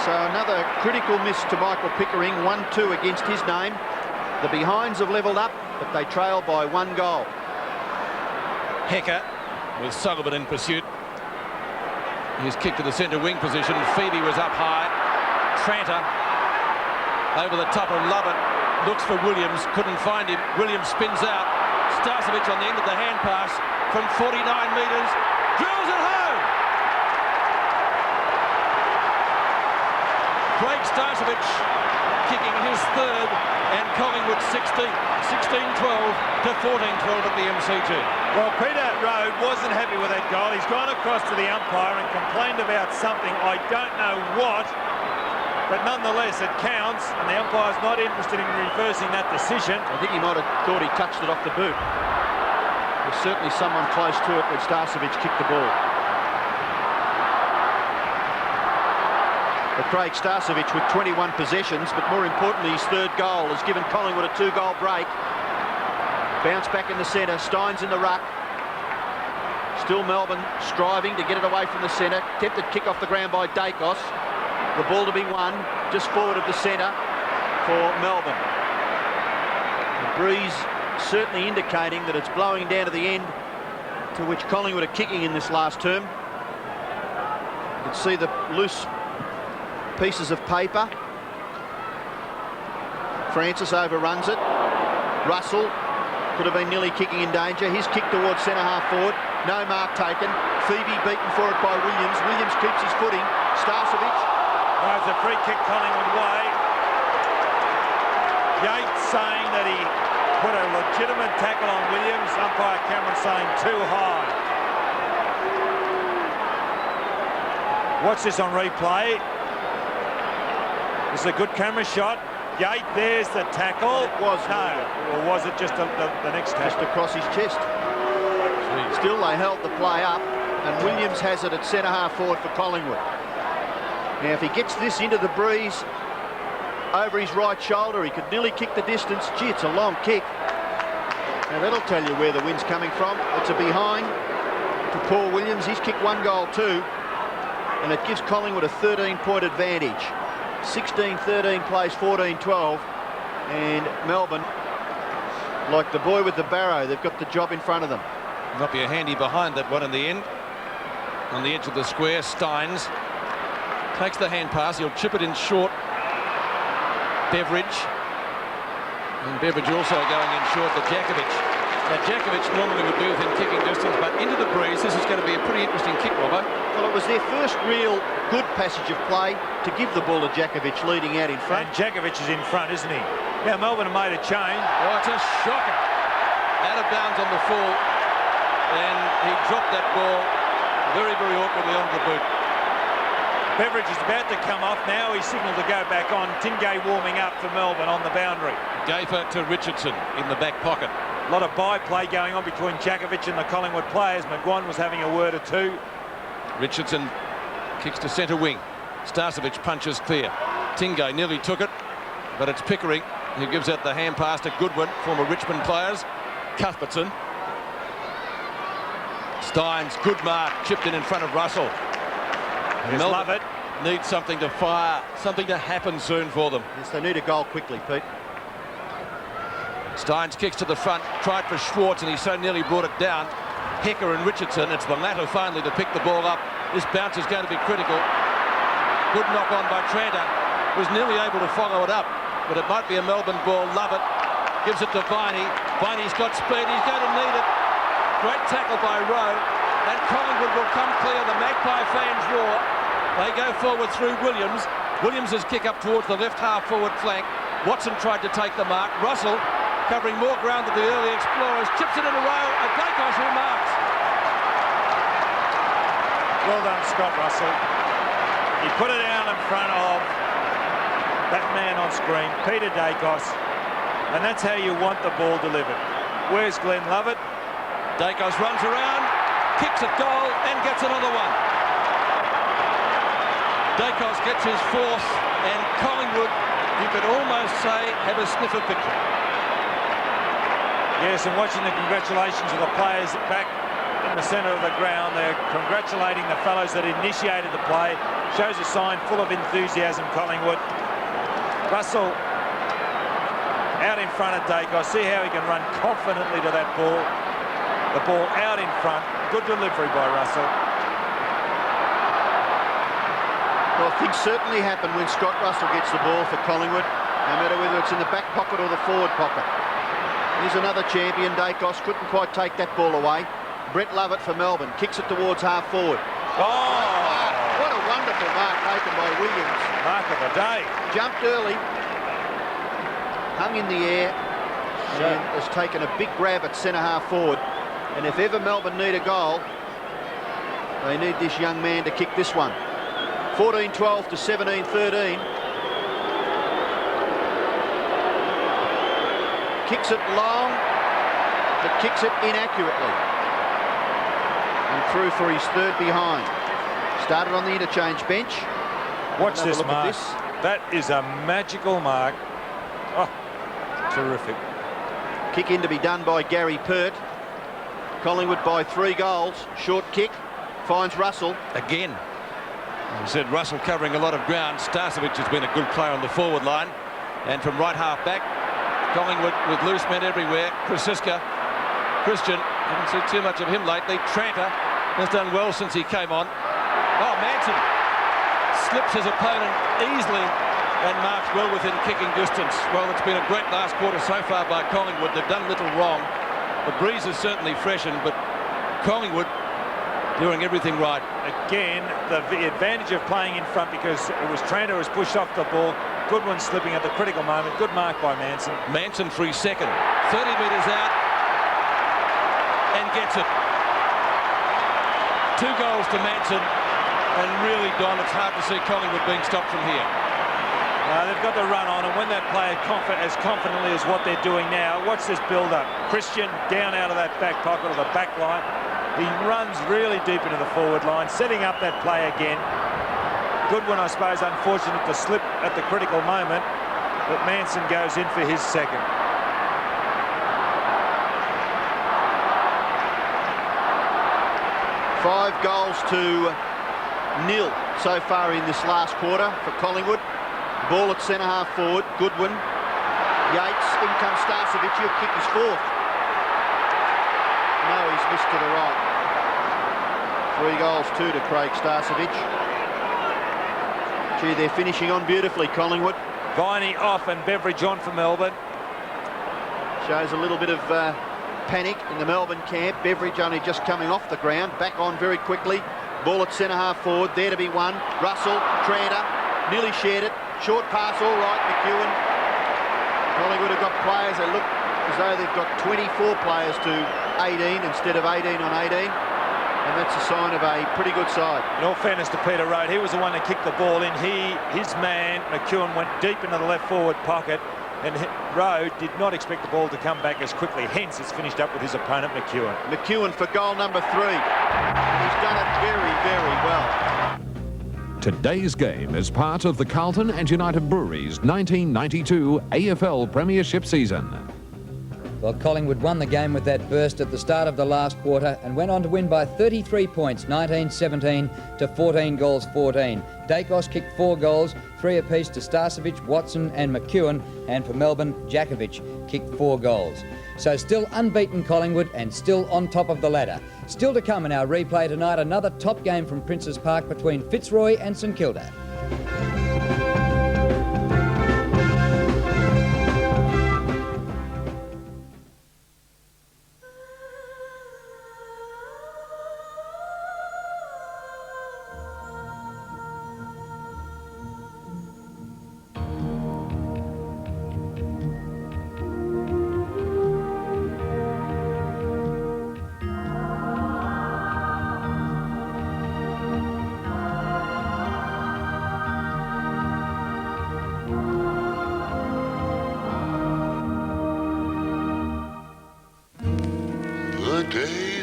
So another critical miss to Michael Pickering. 1-2 against his name. The behinds have levelled up, but they trail by 1 goal. Hecker with Sullivan in pursuit. His kick to the centre wing position. Phoebe was up high. Tranter over the top of Lovett. Looks for Williams. Couldn't find him. Williams spins out. Starcevic on the end of the hand pass from 49 metres. Drills it home. Craig Starcevic kicking his third, and Collingwood 16-12 to 14-12 at the MCG. Well, Peter Rowe wasn't happy with that goal. He's gone across to the umpire and complained about something. I don't know what, but nonetheless it counts, and the umpire's not interested in reversing that decision. I think he might have thought he touched it off the boot. There's certainly someone close to it when Starcevic kicked the ball. But Craig Starcevic with 21 possessions, but more importantly his third goal has given Collingwood a 2-goal break. Bounce back in the centre, Steins in the ruck. Still Melbourne striving to get it away from the centre. Tempted kick off the ground by Dacos. The ball to be won just forward of the centre for Melbourne. The breeze certainly indicating that it's blowing down to the end to which Collingwood are kicking in this last term. You can see the loose pieces of paper. Francis overruns it. Russell could have been nearly kicking in danger. His kick towards centre half forward. No mark taken. Phoebe beaten for it by Williams. Williams keeps his footing. Starcevic. Oh, it's a free kick Collingwood way. Yates saying that he put a legitimate tackle on Williams. Umpire Cameron saying too high. Watch this on replay. This is a good camera shot. Yates, there's the tackle. It was. No. Or was it just the next tackle? Just across his chest. Jeez. Still, they held the play up, and Williams has it at centre half forward for Collingwood. Now, if he gets this into the breeze over his right shoulder, he could nearly kick the distance. Gee, it's a long kick. Now, that'll tell you where the wind's coming from. It's a behind to Paul Williams. He's kicked 1 goal too, and it gives Collingwood a 13-point advantage. 16-13 plays 14-12, and Melbourne, like the boy with the barrow, they've got the job in front of them. Might be a handy behind that one in the end. On the edge of the square, Steins takes the hand pass. He'll chip it in short. Beveridge. And Beveridge also going in short to Djakovic. Now, Djakovic normally would be within kicking distance, but into the breeze, this is going to be a pretty interesting kick, Robbo. Well, it was their first real good passage of play to give the ball to Djakovic leading out in front. And Djakovic is in front, isn't he? Now, Melbourne have made a change. Oh, it's a shocker. Out of bounds on the full. And he dropped that ball very, very awkwardly onto the boot. Beveridge is about to come off now. He's signalled to go back on. Tingay warming up for Melbourne on the boundary. Gafer to Richardson in the back pocket. A lot of by-play going on between Djakovic and the Collingwood players. McGuan was having a word or two. Richardson kicks to centre wing. Starcevic punches clear. Tingay nearly took it, but it's Pickering who gives out the hand pass to Goodwin, former Richmond players. Cuthbertson. Steins, good mark, chipped in front of Russell. Love it. Needs something to fire, something to happen soon for them. Yes, they need a goal quickly, Pete. Steins kicks to the front, tried for Schwartz, and he so nearly brought it down. Hecker and Richardson, it's the latter finally to pick the ball up. This bounce is going to be critical. Good knock on by Tranter. Was nearly able to follow it up, but it might be a Melbourne ball. Lovett gives it to Viney. Viney's got speed. He's going to need it. Great tackle by Rowe. And Collingwood will come clear. The Magpie fans roar. They go forward through Williams. Williams' kick up towards the left half forward flank. Watson tried to take the mark. Russell, covering more ground than the early explorers, chips it in a row. And Dacos remarks. Well done, Scott Russell. He put it down in front of that man on screen, Peter Dacos, and that's how you want the ball delivered. Where's Glenn Lovett? Dacos runs around, kicks at goal, and gets another one. Dacos gets his fourth, and Collingwood, you could almost say, have a sniff of victory. Yes, and watching the congratulations of the players back in the centre of the ground, they're congratulating the fellows that initiated the play. Shows a sign full of enthusiasm, Collingwood. Russell out in front of Dacos. See how he can run confidently to that ball. The ball out in front. Good delivery by Russell. Well, things certainly happen when Scott Russell gets the ball for Collingwood, no matter whether it's in the back pocket or the forward pocket. Here's another champion. Dacos couldn't quite take that ball away. Brett Lovett for Melbourne. Kicks it towards half forward. Oh! What a wonderful mark taken by Williams. Mark of the day. Jumped early, hung in the air, and has taken a big grab at centre half forward. And if ever Melbourne need a goal, they need this young man to kick this one. 14-12 to 17-13. Kicks it long, but kicks it inaccurately. And through for his third behind. Started on the interchange bench. Watch this mark. That is a magical mark. Oh, terrific. Kick in to be done by Gary Pert. Collingwood by 3 goals. Short kick. Finds Russell. Again. I said Russell covering a lot of ground. Starcevic has been a good player on the forward line. And from right half back, Collingwood with loose men everywhere. Christian, haven't seen too much of him lately. Tranter has done well since he came on. Oh, Manson slips his opponent easily and marks well within kicking distance. Well, it's been a great last quarter so far by Collingwood. They've done little wrong. The breeze has certainly freshened, but Collingwood doing everything right. Again, the advantage of playing in front, because it was Tranter who was pushed off the ball. Goodwin slipping at the critical moment. Good mark by Manson. Manson for his second. 30 metres out and gets it. 2 goals to Manson. And really, Don, it's hard to see Collingwood being stopped from here. They've got the run on, and when that player as confidently as what they're doing now, watch this build-up. Christian down out of that back pocket or the back line. He runs really deep into the forward line, setting up that play again. Goodwin, I suppose, unfortunate to slip at the critical moment, but Manson goes in for his second. Five goals to 0 so far in this last quarter for Collingwood. Ball at centre half forward. Goodwin. Yates. In comes Starcevic. He'll kick his fourth. No, he's missed to the right. 3 goals, 2 to Craig Starcevic. Gee, they're finishing on beautifully, Collingwood. Viney off and Beveridge on for Melbourne. Shows a little bit of panic in the Melbourne camp. Beveridge only just coming off the ground. Back on very quickly. Ball at centre half forward. There to be won. Russell, Tranter, nearly shared it. Short pass, all right, McEwen. Collingwood have got players that look as though they've got 24 players to 18 instead of 18 on 18. And that's a sign of a pretty good side. In all fairness to Peter Road, he was the one that kicked the ball in. His man, McEwen, went deep into the left forward pocket, and Road did not expect the ball to come back as quickly. Hence, it's finished up with his opponent, McEwen. McEwen for goal number 3. He's done it very, very well. Today's game is part of the Carlton and United Breweries 1992 AFL Premiership season. Well, Collingwood won the game with that burst at the start of the last quarter and went on to win by 33 points, 19-17 to 14-14. Dacos kicked 4 goals, 3 apiece to Starcevic, Watson and McEwen, and for Melbourne, Jakovic kicked 4 goals. So still unbeaten Collingwood and still on top of the ladder. Still to come in our replay tonight, another top game from Princes Park between Fitzroy and St Kilda.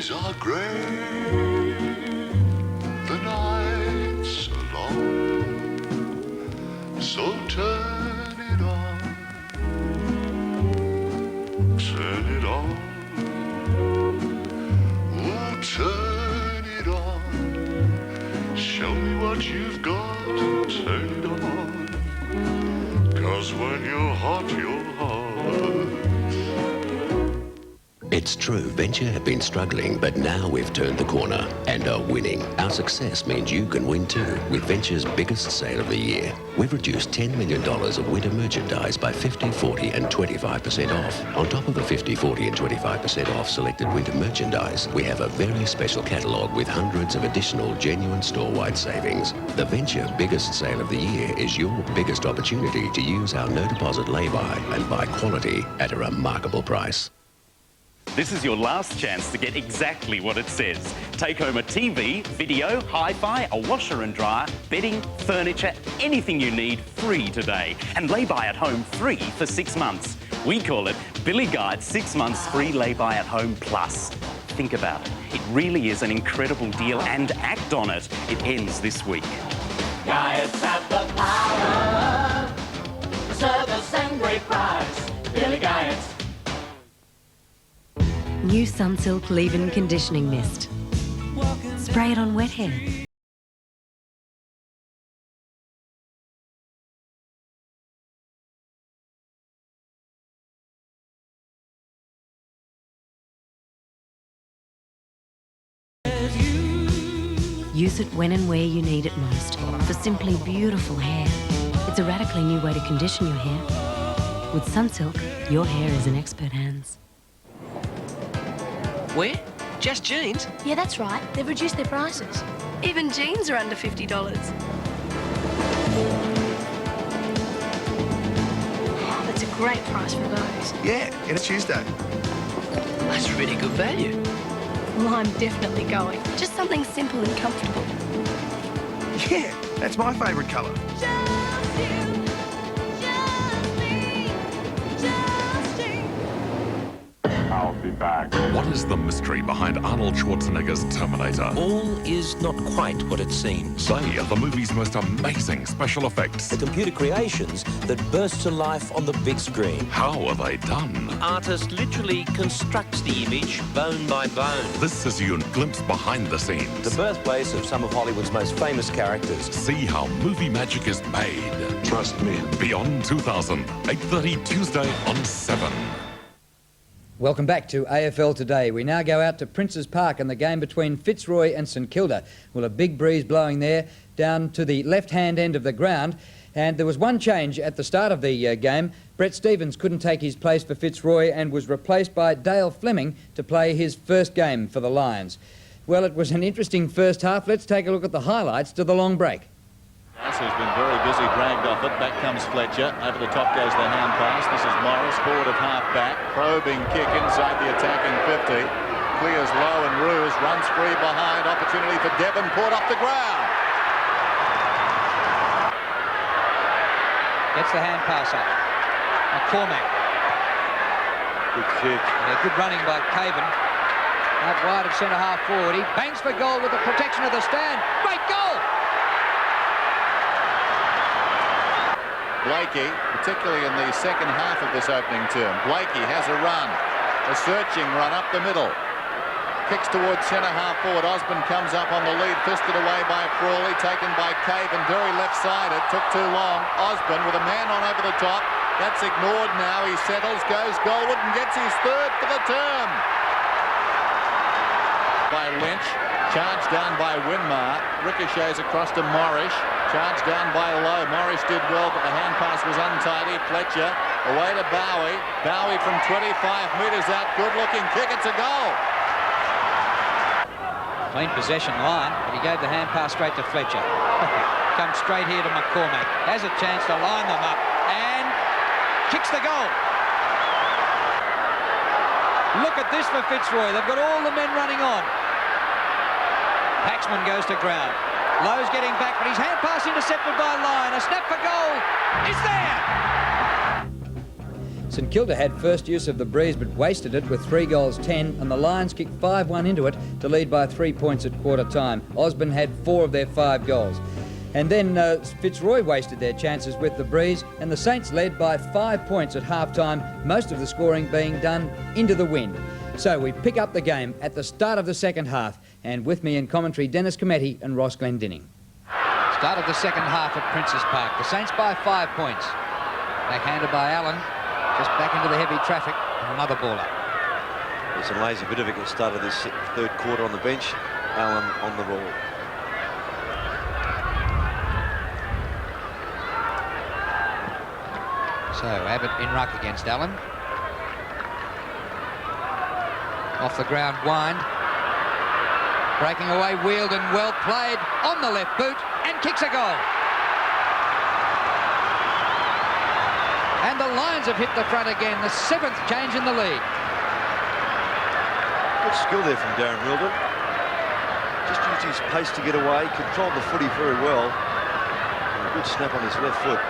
days are grey, the nights are long, so turn it on, turn it on, oh turn it on, show me what you've got, turn it on, 'cause when you're hot, you're hot. It's true, Venture have been struggling, but now we've turned the corner and are winning. Our success means you can win too with Venture's biggest sale of the year. We've reduced $10 million of winter merchandise by 50, 40 and 25% off. On top of the 50, 40 and 25% off selected winter merchandise, we have a very special catalogue with hundreds of additional genuine store-wide savings. The Venture biggest sale of the year is your biggest opportunity to use our no deposit lay-by and buy quality at a remarkable price. This is your last chance to get exactly what it says. Take home a TV, video, hi-fi, a washer and dryer, bedding, furniture, anything you need free today. And lay-by at home free for 6 months. We call it Billy Guide's 6 months free lay-by at home plus. Think about it. It really is an incredible deal and act on it. It ends this week. Guides have the power. Service and great price. Billy Guides. New Sunsilk Leave-In Conditioning Mist. Spray it on wet hair. Use it when and where you need it most for simply beautiful hair. It's a radically new way to condition your hair. With Sunsilk, your hair is in expert hands. Where? Just jeans? Yeah, that's right. They've reduced their prices. Even jeans are under $50. That's a great price for those. Yeah, it's Tuesday. That's really good value. Well, I'm definitely going. Just something simple and comfortable. Yeah, that's my favourite colour. I'll be back. What is the mystery behind Arnold Schwarzenegger's Terminator? All is not quite what it seems. They are the movie's most amazing special effects. The computer creations that burst to life on the big screen. How are they done? Artist literally constructs the image bone by bone. This is your glimpse behind the scenes. The birthplace of some of Hollywood's most famous characters. See how movie magic is made. Trust me. Beyond 2000, 8:30 Tuesday on 7. Welcome back to AFL Today. We now go out to Princes Park and the game between Fitzroy and St Kilda. Well, a big breeze blowing there down to the left-hand end of the ground. And there was one change at the start of the game. Brett Stevens couldn't take his place for Fitzroy and was replaced by Dale Fleming to play his first game for the Lions. Well, it was an interesting first half. Let's take a look at the highlights to the long break. Who's been very busy, dragged off it. Back comes Fletcher. Over the top goes the hand pass. This is Morris, forward of half back. Probing kick inside the attacking 50. Clears low and Ruse. Runs free behind. Opportunity for Devonport off the ground. Gets the hand pass up. McCormack. Good kick. Yeah, good running by Caven. Out wide of centre-half forward. He bangs for goal with the protection of the stand. Great goal! Blakey, particularly in the second half of this opening term. Blakey has a run. A searching run up the middle. Kicks towards centre-half forward. Osborne comes up on the lead. Fisted away by Frawley. Taken by Caven. Very left-sided. Took too long. Osborne with a man on over the top. That's ignored now. He settles, goes goalward and gets his third for the term. By Lynch. Charged down by Winmar. Ricochets across to Morris. Charged down by Lowe. Morris did well, but the hand pass was untidy. Fletcher away to Bowie. Bowie from 25 metres out. Good-looking kick. It's a goal. Clean possession line, but he gave the hand pass straight to Fletcher. Comes straight here to McCormack. Has a chance to line them up and kicks the goal. Look at this for Fitzroy. They've got all the men running on. Paxman goes to ground. Lowe's getting back, but his hand pass intercepted by Lyon. A snap for goal is there. St Kilda had first use of the breeze but wasted it with 3 goals 10, and the Lions kicked 5-1 into it to lead by 3 points at quarter time. Osborne had 4 of their 5 goals. And then Fitzroy wasted their chances with the breeze, and the Saints led by 5 points at half-time, most of the scoring being done into the wind. So we pick up the game at the start of the second half, and with me in commentary, Dennis Cometti and Ross Glendinning. Start of the second half at Princes Park. The Saints by 5 points. Backhanded by Allen, just back into the heavy traffic, and another baller. It's a lazy bit of it at the start of this third quarter on the bench. Allen on the ball. So Abbott in ruck against Allen. Off the ground, Wind. Breaking away, Wheeldon, well played, on the left boot, and kicks a goal. And the Lions have hit the front again, the 7th change in the lead. Good skill there from Darren Wheeldon. Just used his pace to get away, controlled the footy very well. And a good snap on his left foot.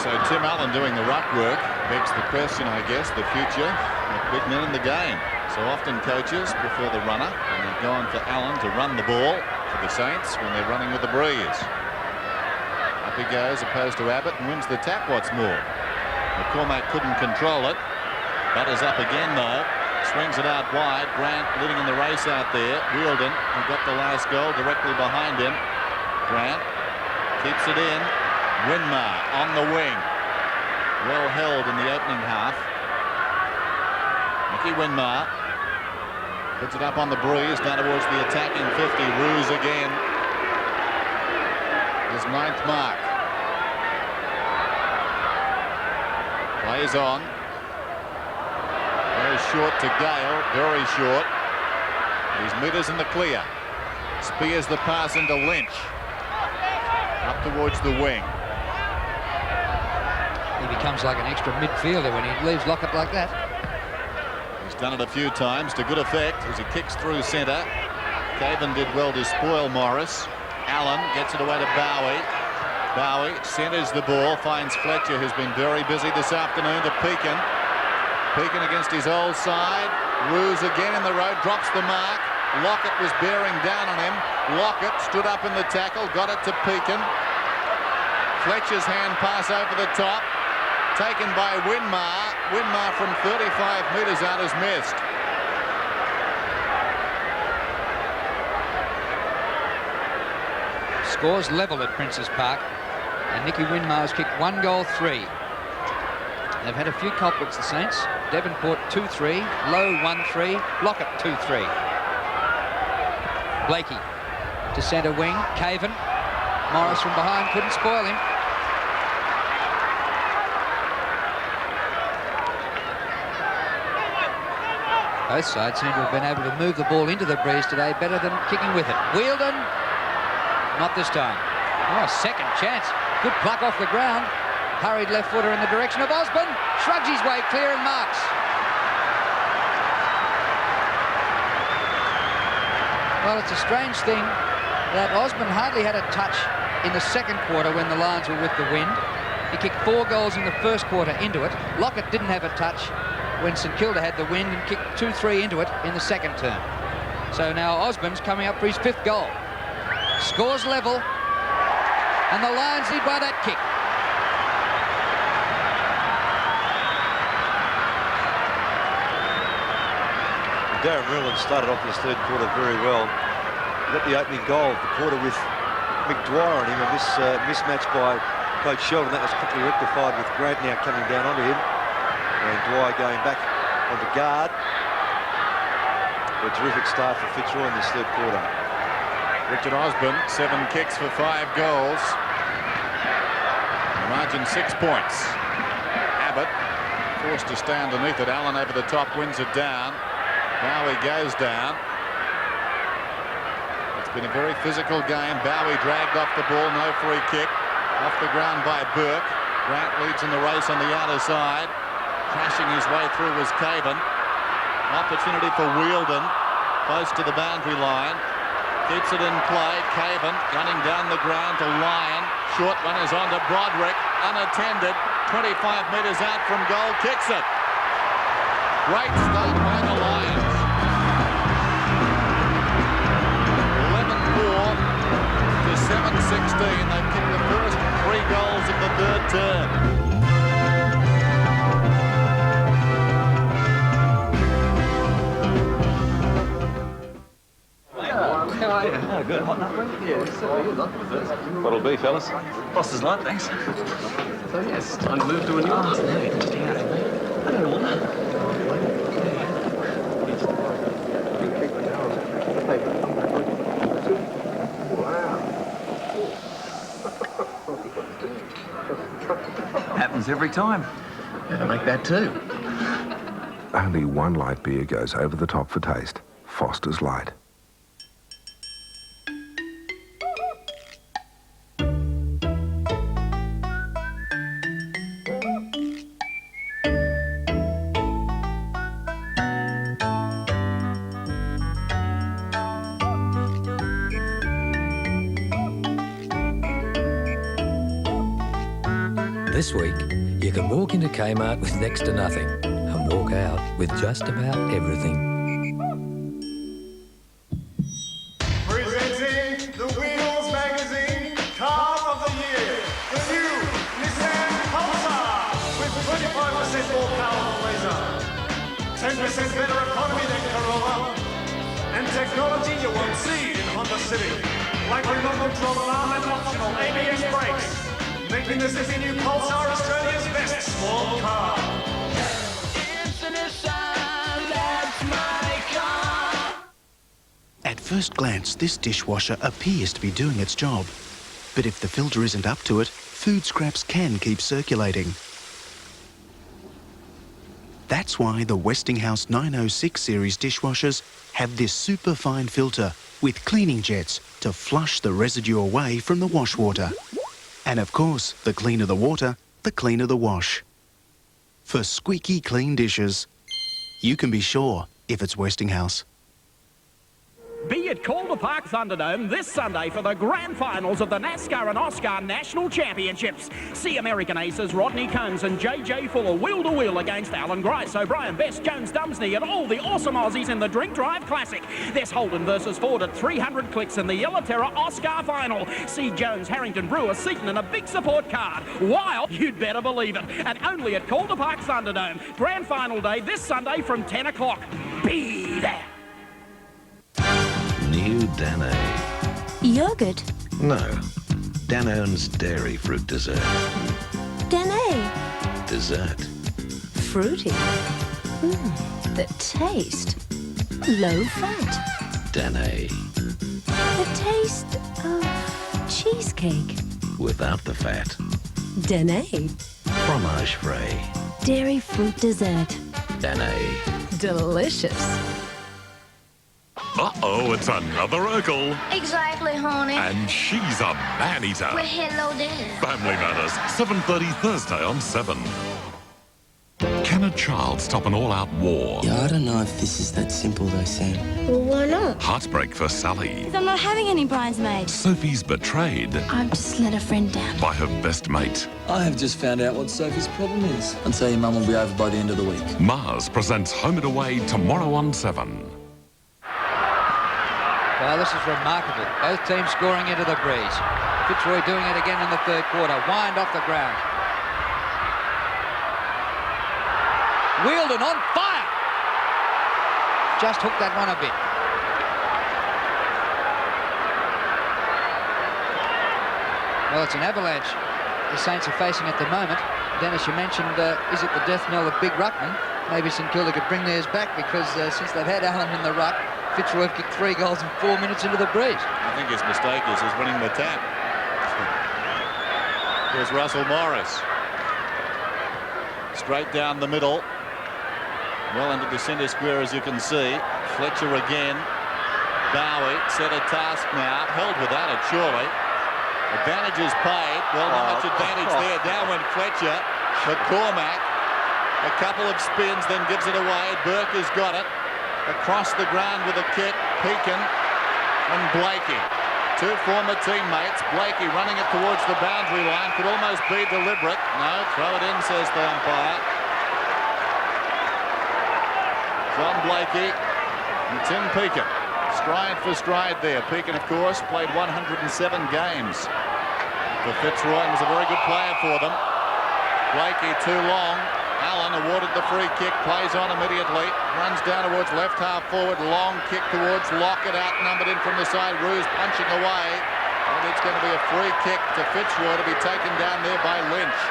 So Tim Allen doing the ruck work begs the question, I guess, the future of big men in the game. So often coaches prefer the runner, and they've gone for Allen to run the ball for the Saints when they're running with the breeze. Up he goes opposed to Abbott and wins the tap what's more. McCormack couldn't control it. Butters up again though. Swings it out wide. Grant leading in the race out there. Wheeldon, who got the last goal directly behind him. Grant keeps it in. Winmar on the wing. Well held in the opening half. Mickey Winmar puts it up on the breeze down towards the attacking 50. Roos again. His 9th mark. Plays on. Very short to Gale. Very short. He's metres in the clear. Spears the pass into Lynch. Up towards the wing. He becomes like an extra midfielder when he leaves Lockett like that. He's done it a few times to good effect as he kicks through centre. Caven did well to spoil Morris. Allen gets it away to Bowie. Bowie centres the ball, finds Fletcher, who's been very busy this afternoon, to Pekin. Pekin against his old side. Roos again in the road, drops the mark. Lockett was bearing down on him. Lockett stood up in the tackle, got it to Pekin. Fletcher's hand pass over the top. Taken by Winmar. Winmar from 35 metres out has missed. Scores level at Princes Park, and Nicky Winmar's kicked 1 goal 3. They've had a few culprits, the Saints. Devonport 2-3, Lowe 1-3, Lockett 2-3. Blakey to centre wing, Caven. Morris from behind couldn't spoil him. Both sides seem to have been able to move the ball into the breeze today better than kicking with it. Wheeldon, not this time. Oh, second chance. Good pluck off the ground. Hurried left footer in the direction of Osborne. Shrugs his way clear and marks. Well, it's a strange thing that Osborne hardly had a touch in the second quarter when the Lions were with the wind. He kicked 4 goals in the first quarter into it. Lockett didn't have a touch when St Kilda had the wind and kicked 2-3 into it in the second term. So now Osborne's coming up for his 5th goal. Scores level, and the Lions lead by that kick. Darren Wheeldon started off this third quarter very well. He got the opening goal of the quarter with McDwyer on him, a mismatch by Coach Sheldon. That was quickly rectified with Grant now coming down onto him. And Dwyer going back onto guard. A terrific start for Fitzroy in this third quarter. Richard Osborne, 7 kicks for 5 goals. The margin 6 points. Abbott forced to stay underneath it. Allen over the top wins it down. Bowie goes down. It's been a very physical game. Bowie dragged off the ball, no free kick. Off the ground by Burke. Grant leads in the race on the outer side. Crashing his way through was Caven. Opportunity for Wheeldon. close to the boundary line. Keeps it in play. Caven running down the ground to Lyon. Short one is on to Broderick. Unattended. 25 metres out from goal. Kicks it. Great start by the Lions. 11-4 to 7-16. They've kicked the first 3 goals of the third term. How are you? Oh, good. Hot enough, yeah, certainly is. What'll be, fellas? Boss is light, thanks. So, yes, it's time to move to a new office. No, just out. I don't want that. Happens every time. Better make that too. Only one light beer goes over the top for taste. Foster's Light. This week, you can walk into Kmart with next to nothing and walk out with just about everything. Presenting the Wheels Magazine Car of the Year, the new Nissan Pulsar with 25% more power than Laser, 10% better economy than Corolla, and technology you won't see in Honda Civic, like remote control alarm and optional ABS brakes, making the zippy new Pulsar Australia's best small car. It's a Nissan, that's my car. At first glance, this dishwasher appears to be doing its job. But if the filter isn't up to it, food scraps can keep circulating. That's why the Westinghouse 906 series dishwashers have this super fine filter with cleaning jets to flush the residue away from the wash water. And of course, the cleaner the water, the cleaner the wash. For squeaky clean dishes, you can be sure if it's Westinghouse. Be at Calder Park Thunderdome this Sunday for the grand finals of the NASCAR and Oscar National Championships. See American aces Rodney Combs and JJ Fuller wheel-to-wheel against Alan Grice, O'Brien, Best, Jones, Dumsney and all the awesome Aussies in the Drink Drive Classic. There's Holden versus Ford at 300 clicks in the Yellow Terror Oscar final. See Jones, Harrington, Brewer, Seaton and a big support card. Wild? You'd better believe it. And only at Calder Park Thunderdome. Grand final day this Sunday from 10 o'clock. Be there. New Danae. Yogurt. No. Danone's dairy fruit dessert. Danae. Dessert. Fruity. The taste. Low fat. Danae. The taste of cheesecake. Without the fat. Danae. Fromage frais. Dairy fruit dessert. Danae. Delicious. Uh-oh, it's another Urkel. Exactly, honey. And she's a man-eater. Well, hello there. Family Matters, 7:30 Thursday on 7. Can a child stop an all-out war? Yeah, I don't know if this is that simple though, Sam. Well, why not? Heartbreak for Sally. I'm not having any bridesmaids. Sophie's betrayed I've just let a friend down. by her best mate. I have just found out what Sophie's problem is. I'd say your mum will be over by the end of the week. Mars presents Home and Away tomorrow on 7. Well, this is remarkable. Both teams scoring into the breeze. Fitzroy doing it again in the third quarter. Wind off the ground. Wheeldon on fire. Just hooked that one a bit. Well, it's an avalanche the Saints are facing at the moment. Dennis, you mentioned, is it the death knell of Big Ruckman? Maybe St Kilda could bring theirs back because since they've had Allen in the ruck, Fitzroy have kicked 3 goals in 4 minutes into the breeze. I think his mistake is winning the tap. Here's Russell Morris. Straight down the middle. Well into the centre square, as you can see. Fletcher again. Bowie set a task now. Held without it, surely. Advantage is paid. Well, not much advantage there. Down went Fletcher. McCormack. A couple of spins, then gives it away. Burke has got it. across the ground with a kick. Pekin and Blakey. Two former teammates. Blakey running it towards the boundary line. Could almost be deliberate. No, throw it in, says the umpire. John Blakey and Tim Pekin. Stride for stride there. Pekin, of course, played 107 games for Fitzroy and was a very good player for them. Blakey too long. Allen awarded the free kick, plays on immediately, runs down towards left half forward, long kick towards Lockett, outnumbered in from the side, Roos punching away, and it's going to be a free kick to Fitzroy to be taken down there by Lynch.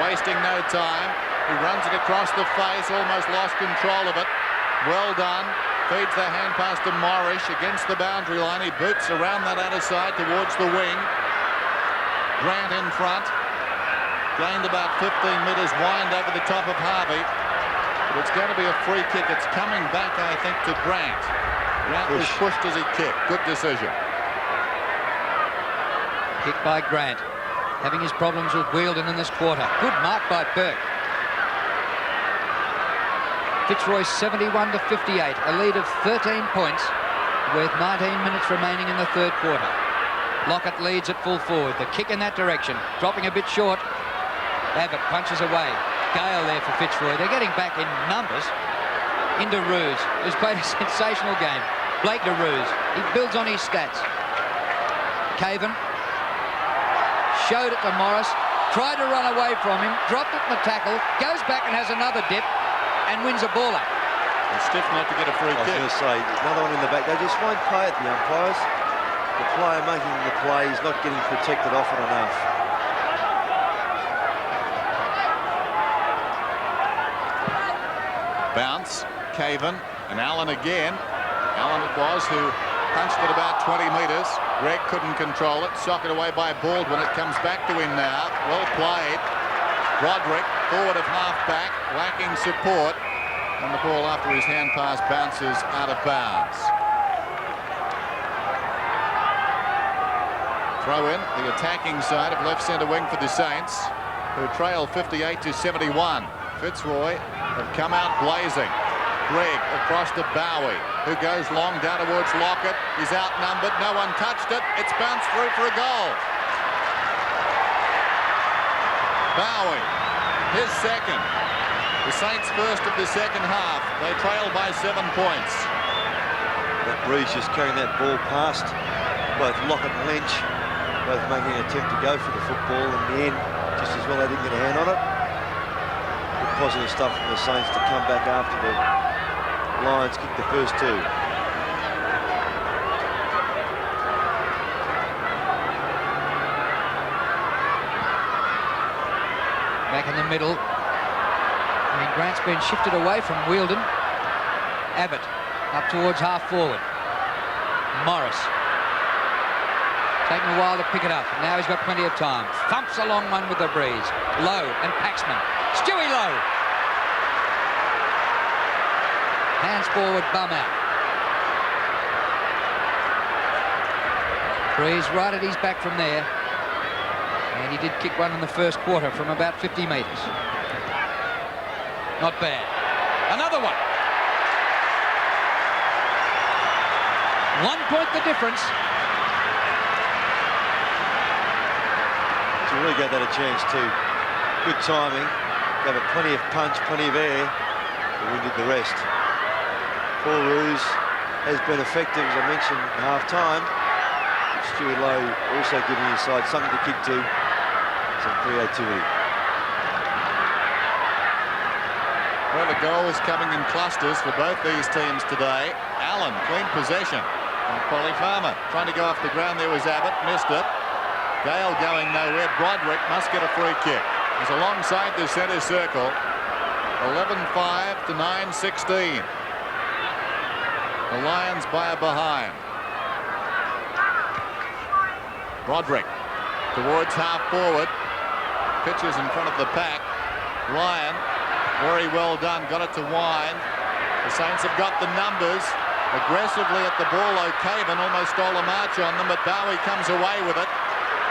Wasting no time, he runs it across the face, almost lost control of it. Well done, feeds the hand pass to Morrish against the boundary line, he boots around that outer side towards the wing. Grant in front. Gained about 15 metres, wind over the top of Harvey. But it's going to be a free kick. It's coming back, I think, to Grant. Grant was pushed as he kicked. Good decision. Kick by Grant. Having his problems with Wheeldon in this quarter. Good mark by Burke. Fitzroy 71 to 58. A lead of 13 points with 19 minutes remaining in the third quarter. Lockett leads at full forward. The kick in that direction. Dropping a bit short. Abbott punches away. Gale there for Fitzroy. They're getting back in numbers into Roos, who's played a sensational game. Blake to Roos. He builds on his stats. Caven showed it to Morris. Tried to run away from him. Dropped it in the tackle. Goes back and has another dip and wins a ball up. Stiff not to get a free kick. I was going to say, another one in the back. They just won't play it, the umpires. The player making the play is not getting protected often enough. Bounce, Caven, and Allen again. Allen it was who punched it about 20 metres. Greg couldn't control it. Socked away by Baldwin. It comes back to him now. Well played. Broderick, forward of half-back, lacking support. And the ball after his hand pass bounces out of bounds. Throw in the attacking side of left centre wing for the Saints, who trail 58 to 71. Fitzroy have come out blazing. Greg across to Bowie, who goes long down towards Lockett. He's outnumbered. No one touched it. It's bounced through for a goal. Bowie, his second. The Saints first of the second half. They trail by 7 points. That Breeze just carrying that ball past both Lockett and Lynch, both making an attempt to go for the football. In the end, just as well they didn't get a hand on it. Positive stuff from the Saints to come back after the Lions kicked the first two. Back in the middle. And Grant's been shifted away from Wheeldon. Abbott up towards half forward. Morris. Taking a while to pick it up. Now he's got plenty of time. Thumps a long one with the Breeze. Lowe and Paxman. Stewie Lowe. Hands forward, bum out. Breeze right at his back from there. And he did kick one in the first quarter from about 50 metres. Not bad. Another one. 1 point the difference. So really gave that a chance too. Good timing. Gave it plenty of punch, plenty of air. But we did the rest. Paul Roos has been effective, as I mentioned, at half-time. Stewie Lowe also giving his side something to kick to. Some creativity. Well, the goals coming in clusters for both these teams today. Allen, clean possession. And Polly Farmer trying to go off the ground. There was Abbott, missed it. Gale going nowhere. Broderick must get a free kick. He's alongside the centre circle. 11-5 to 9-16. The Lions by a behind. Broderick towards half forward. Pitches in front of the pack. Lyon, very well done, got it to Wine. The Saints have got the numbers. Aggressively at the ball, O'Caven almost stole a march on them, but Bowie comes away with it.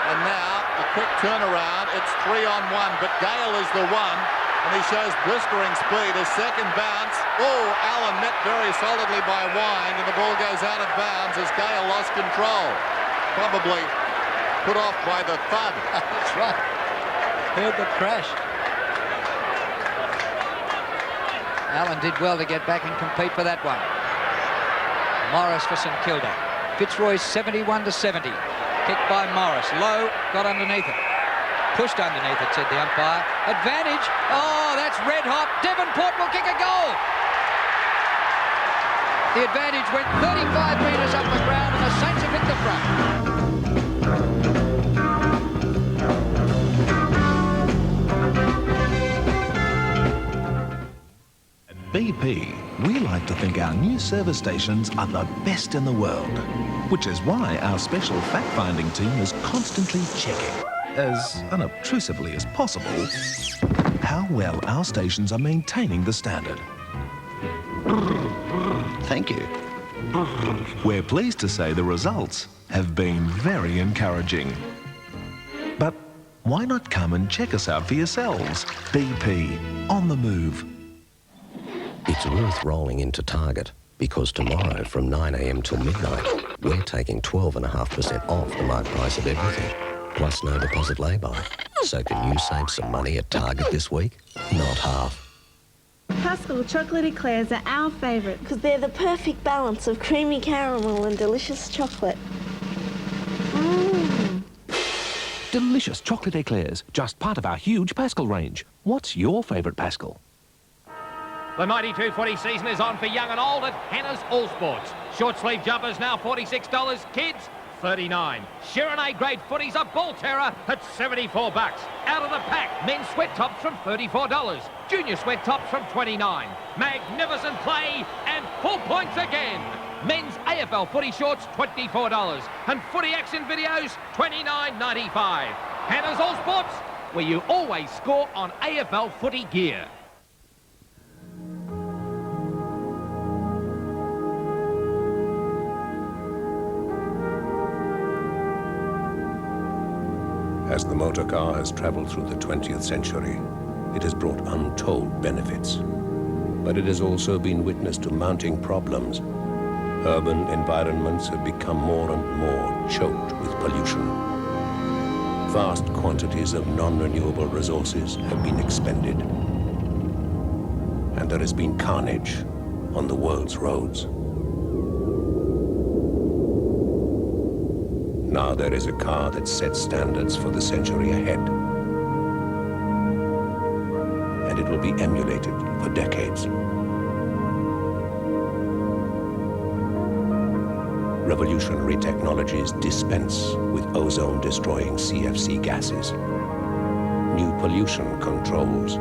And now a quick turnaround. It's 3-on-1, but Gale is the one. and he shows blistering speed. A second bounce. Oh, Allen met very solidly by Wind, and the ball goes out of bounds as Gale lost control. Probably put off by the thud. That's right. Heard the crash. Allen did well to get back and compete for that one. Morris for St Kilda. Fitzroy 71-70. Kicked by Morris. Low, got underneath it. Pushed underneath it, said the umpire. Advantage. Oh, that's red hot. Devonport will kick a goal. The advantage went 35 metres up the ground, and the Saints have hit the front. BP, we like to think our new service stations are the best in the world, which is why our special fact-finding team is constantly checking, as unobtrusively as possible, how well our stations are maintaining the standard. Thank you. We're pleased to say the results have been very encouraging. But why not come and check us out for yourselves? BP, on the move. It's worth rolling into Target because tomorrow from 9 a.m. till midnight, we're taking 12.5% off the marked price of everything, plus no deposit lay-by. So can you save some money at Target this week? Not half. Pascal chocolate eclairs are our favourite because they're the perfect balance of creamy caramel and delicious chocolate. Delicious chocolate eclairs, just part of our huge Pascal range. What's your favourite Pascal? The 92 footy season is on for young and old at Hannah's All Sports. Short sleeve jumpers now $46, kids $39. Shironay grade footies are ball terror at $74. Out of the pack, men's sweat tops from $34. Junior sweat tops from $29. Magnificent play and full points again. Men's AFL footy shorts $24 and footy action videos $29.95. Hannah's All Sports, where you always score on AFL footy gear. As the motor car has travelled through the 20th century, it has brought untold benefits. But it has also been witness to mounting problems. Urban environments have become more and more choked with pollution. Vast quantities of non-renewable resources have been expended. And there has been carnage on the world's roads. Now there is a car that sets standards for the century ahead. And it will be emulated for decades. Revolutionary technologies dispense with ozone-destroying CFC gases. New pollution controls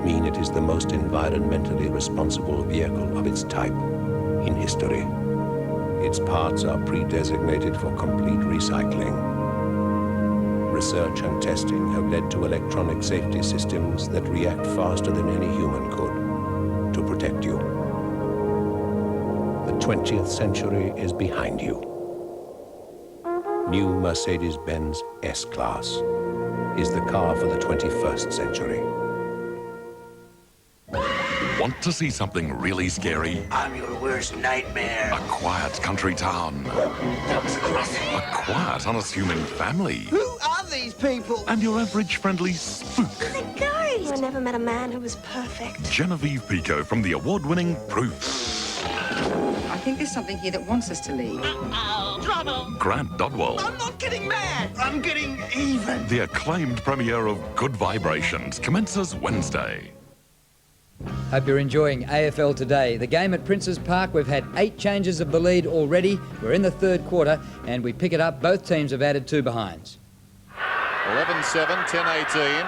mean it is the most environmentally responsible vehicle of its type in history. Its parts are pre-designated for complete recycling. Research and testing have led to electronic safety systems that react faster than any human could to protect you. The 20th century is behind you. New Mercedes-Benz S-Class is the car for the 21st century. Want to see something really scary? I'm your worst nightmare. A quiet country town. A quiet, unassuming family. Who are these people? And your average friendly spook. The ghost! I never met a man who was perfect. Genevieve Pico from the award-winning Proof. I think there's something here that wants us to leave. Uh-oh, trouble! Grant Dodwell. I'm not getting mad. I'm getting even. The acclaimed premiere of Good Vibrations commences Wednesday. Hope you're enjoying AFL Today. The game at Princes Park, we've had 8 changes of the lead already. We're in the third quarter, and we pick it up. Both teams have added 2 behinds. 11-7, 10-18.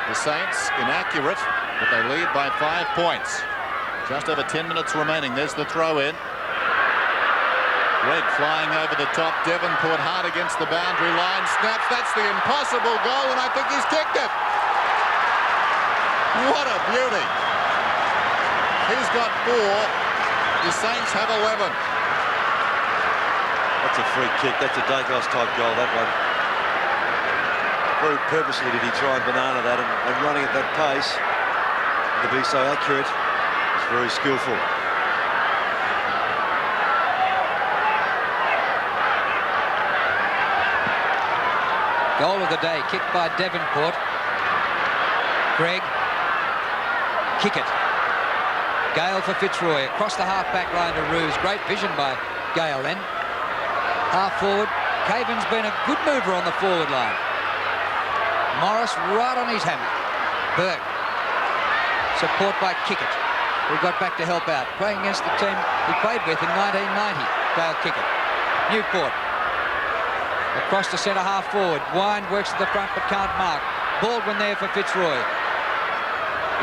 The Saints inaccurate, but they lead by 5 points. Just over 10 minutes remaining. There's the throw in. Greg flying over the top. Devonport hard against the boundary line. Snaps. That's the impossible goal, and I think he's kicked it. What a beauty. He's got 4. The Saints have 11. That's a free kick. That's a Dacos type goal, that one. Very purposely did he try and banana that and running at that pace. To be so accurate, it's very skillful. Goal of the day, kicked by Devonport. Greg, kick it. Gale for Fitzroy, across the half-back line to Roos. Great vision by Gale then. Half forward, Caven's been a good mover on the forward line. Morris right on his hammer. Burke, support by Kickett, who got back to help out. Playing against the team he played with in 1990, Dale Kickett. Newport, across the centre half forward. Wine works to the front but can't mark. Baldwin there for Fitzroy.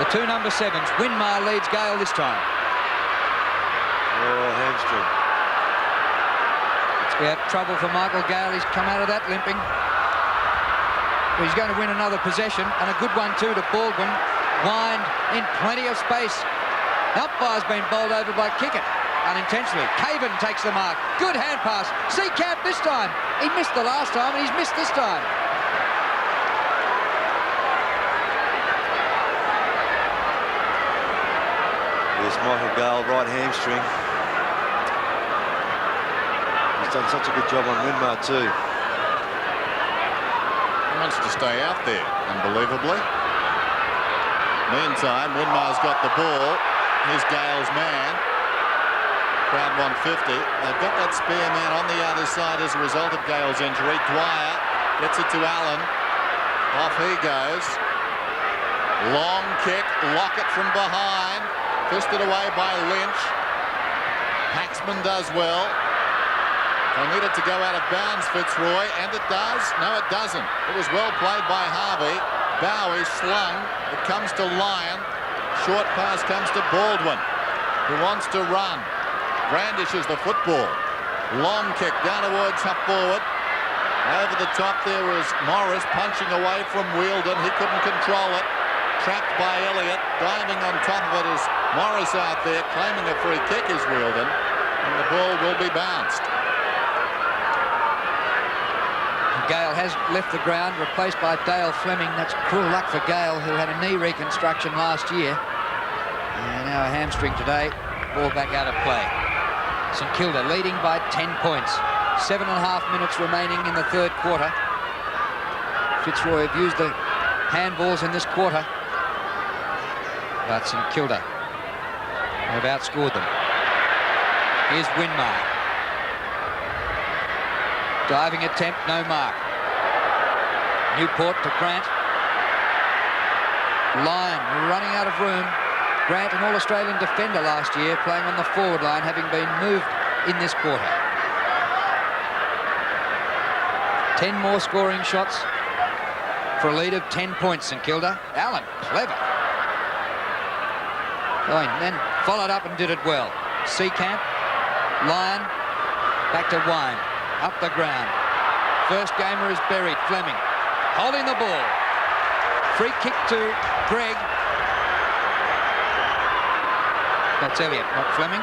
The two number 7s. Winmar leads Gale this time. Oh, hamstring. We have trouble for Michael Gale. He's come out of that limping. He's going to win another possession, and a good one too to Baldwin. Wine in plenty of space. Umpire's been bowled over by Kickett unintentionally. Caven takes the mark. Good hand pass. Seacamp this time. He missed the last time, and he's missed this time. There's Michael Gale, right hamstring. He's done such a good job on Winmar too. He wants to stay out there, unbelievably. Meantime, Winmar's got the ball. Here's Gale's man. Crowd 150. They've got that spare man on the other side as a result of Gale's injury. Dwyer gets it to Allen. Off he goes. Long kick. Lockett from behind. Fisted away by Lynch. Paxman does well. They need it to go out of bounds, Fitzroy, and it does. No, it doesn't. It was well played by Harvey. Bowie slung. It comes to Lyon. Short pass comes to Baldwin, who wants to run. Brandishes the football. Long kick down towards half forward. Over the top there was Morris punching away from Wheeldon. He couldn't control it. Trapped by Elliott. Diving on top of it is Morris out there. Claiming a free kick is Wheeldon. And the ball will be bounced. Gale has left the ground, replaced by Dale Fleming. That's cruel luck for Gale, who had a knee reconstruction last year. And now a hamstring today. Ball back out of play. St Kilda leading by 10 points. 7.5 minutes remaining in the third quarter. Fitzroy have used the handballs in this quarter. But St Kilda have outscored them. Here's Winmar. Diving attempt, no mark. Newport to Grant. Lyon running out of room. Grant, an All-Australian defender last year, playing on the forward line, having been moved in this quarter. 10 more scoring shots for a lead of 10 points, St Kilda. Allen, clever. Oh, and then followed up and did it well. Seacamp, Lyon, back to Wine. Up the ground. First gamer is buried. Fleming holding the ball. Free kick to Greg. That's Elliott, not Fleming.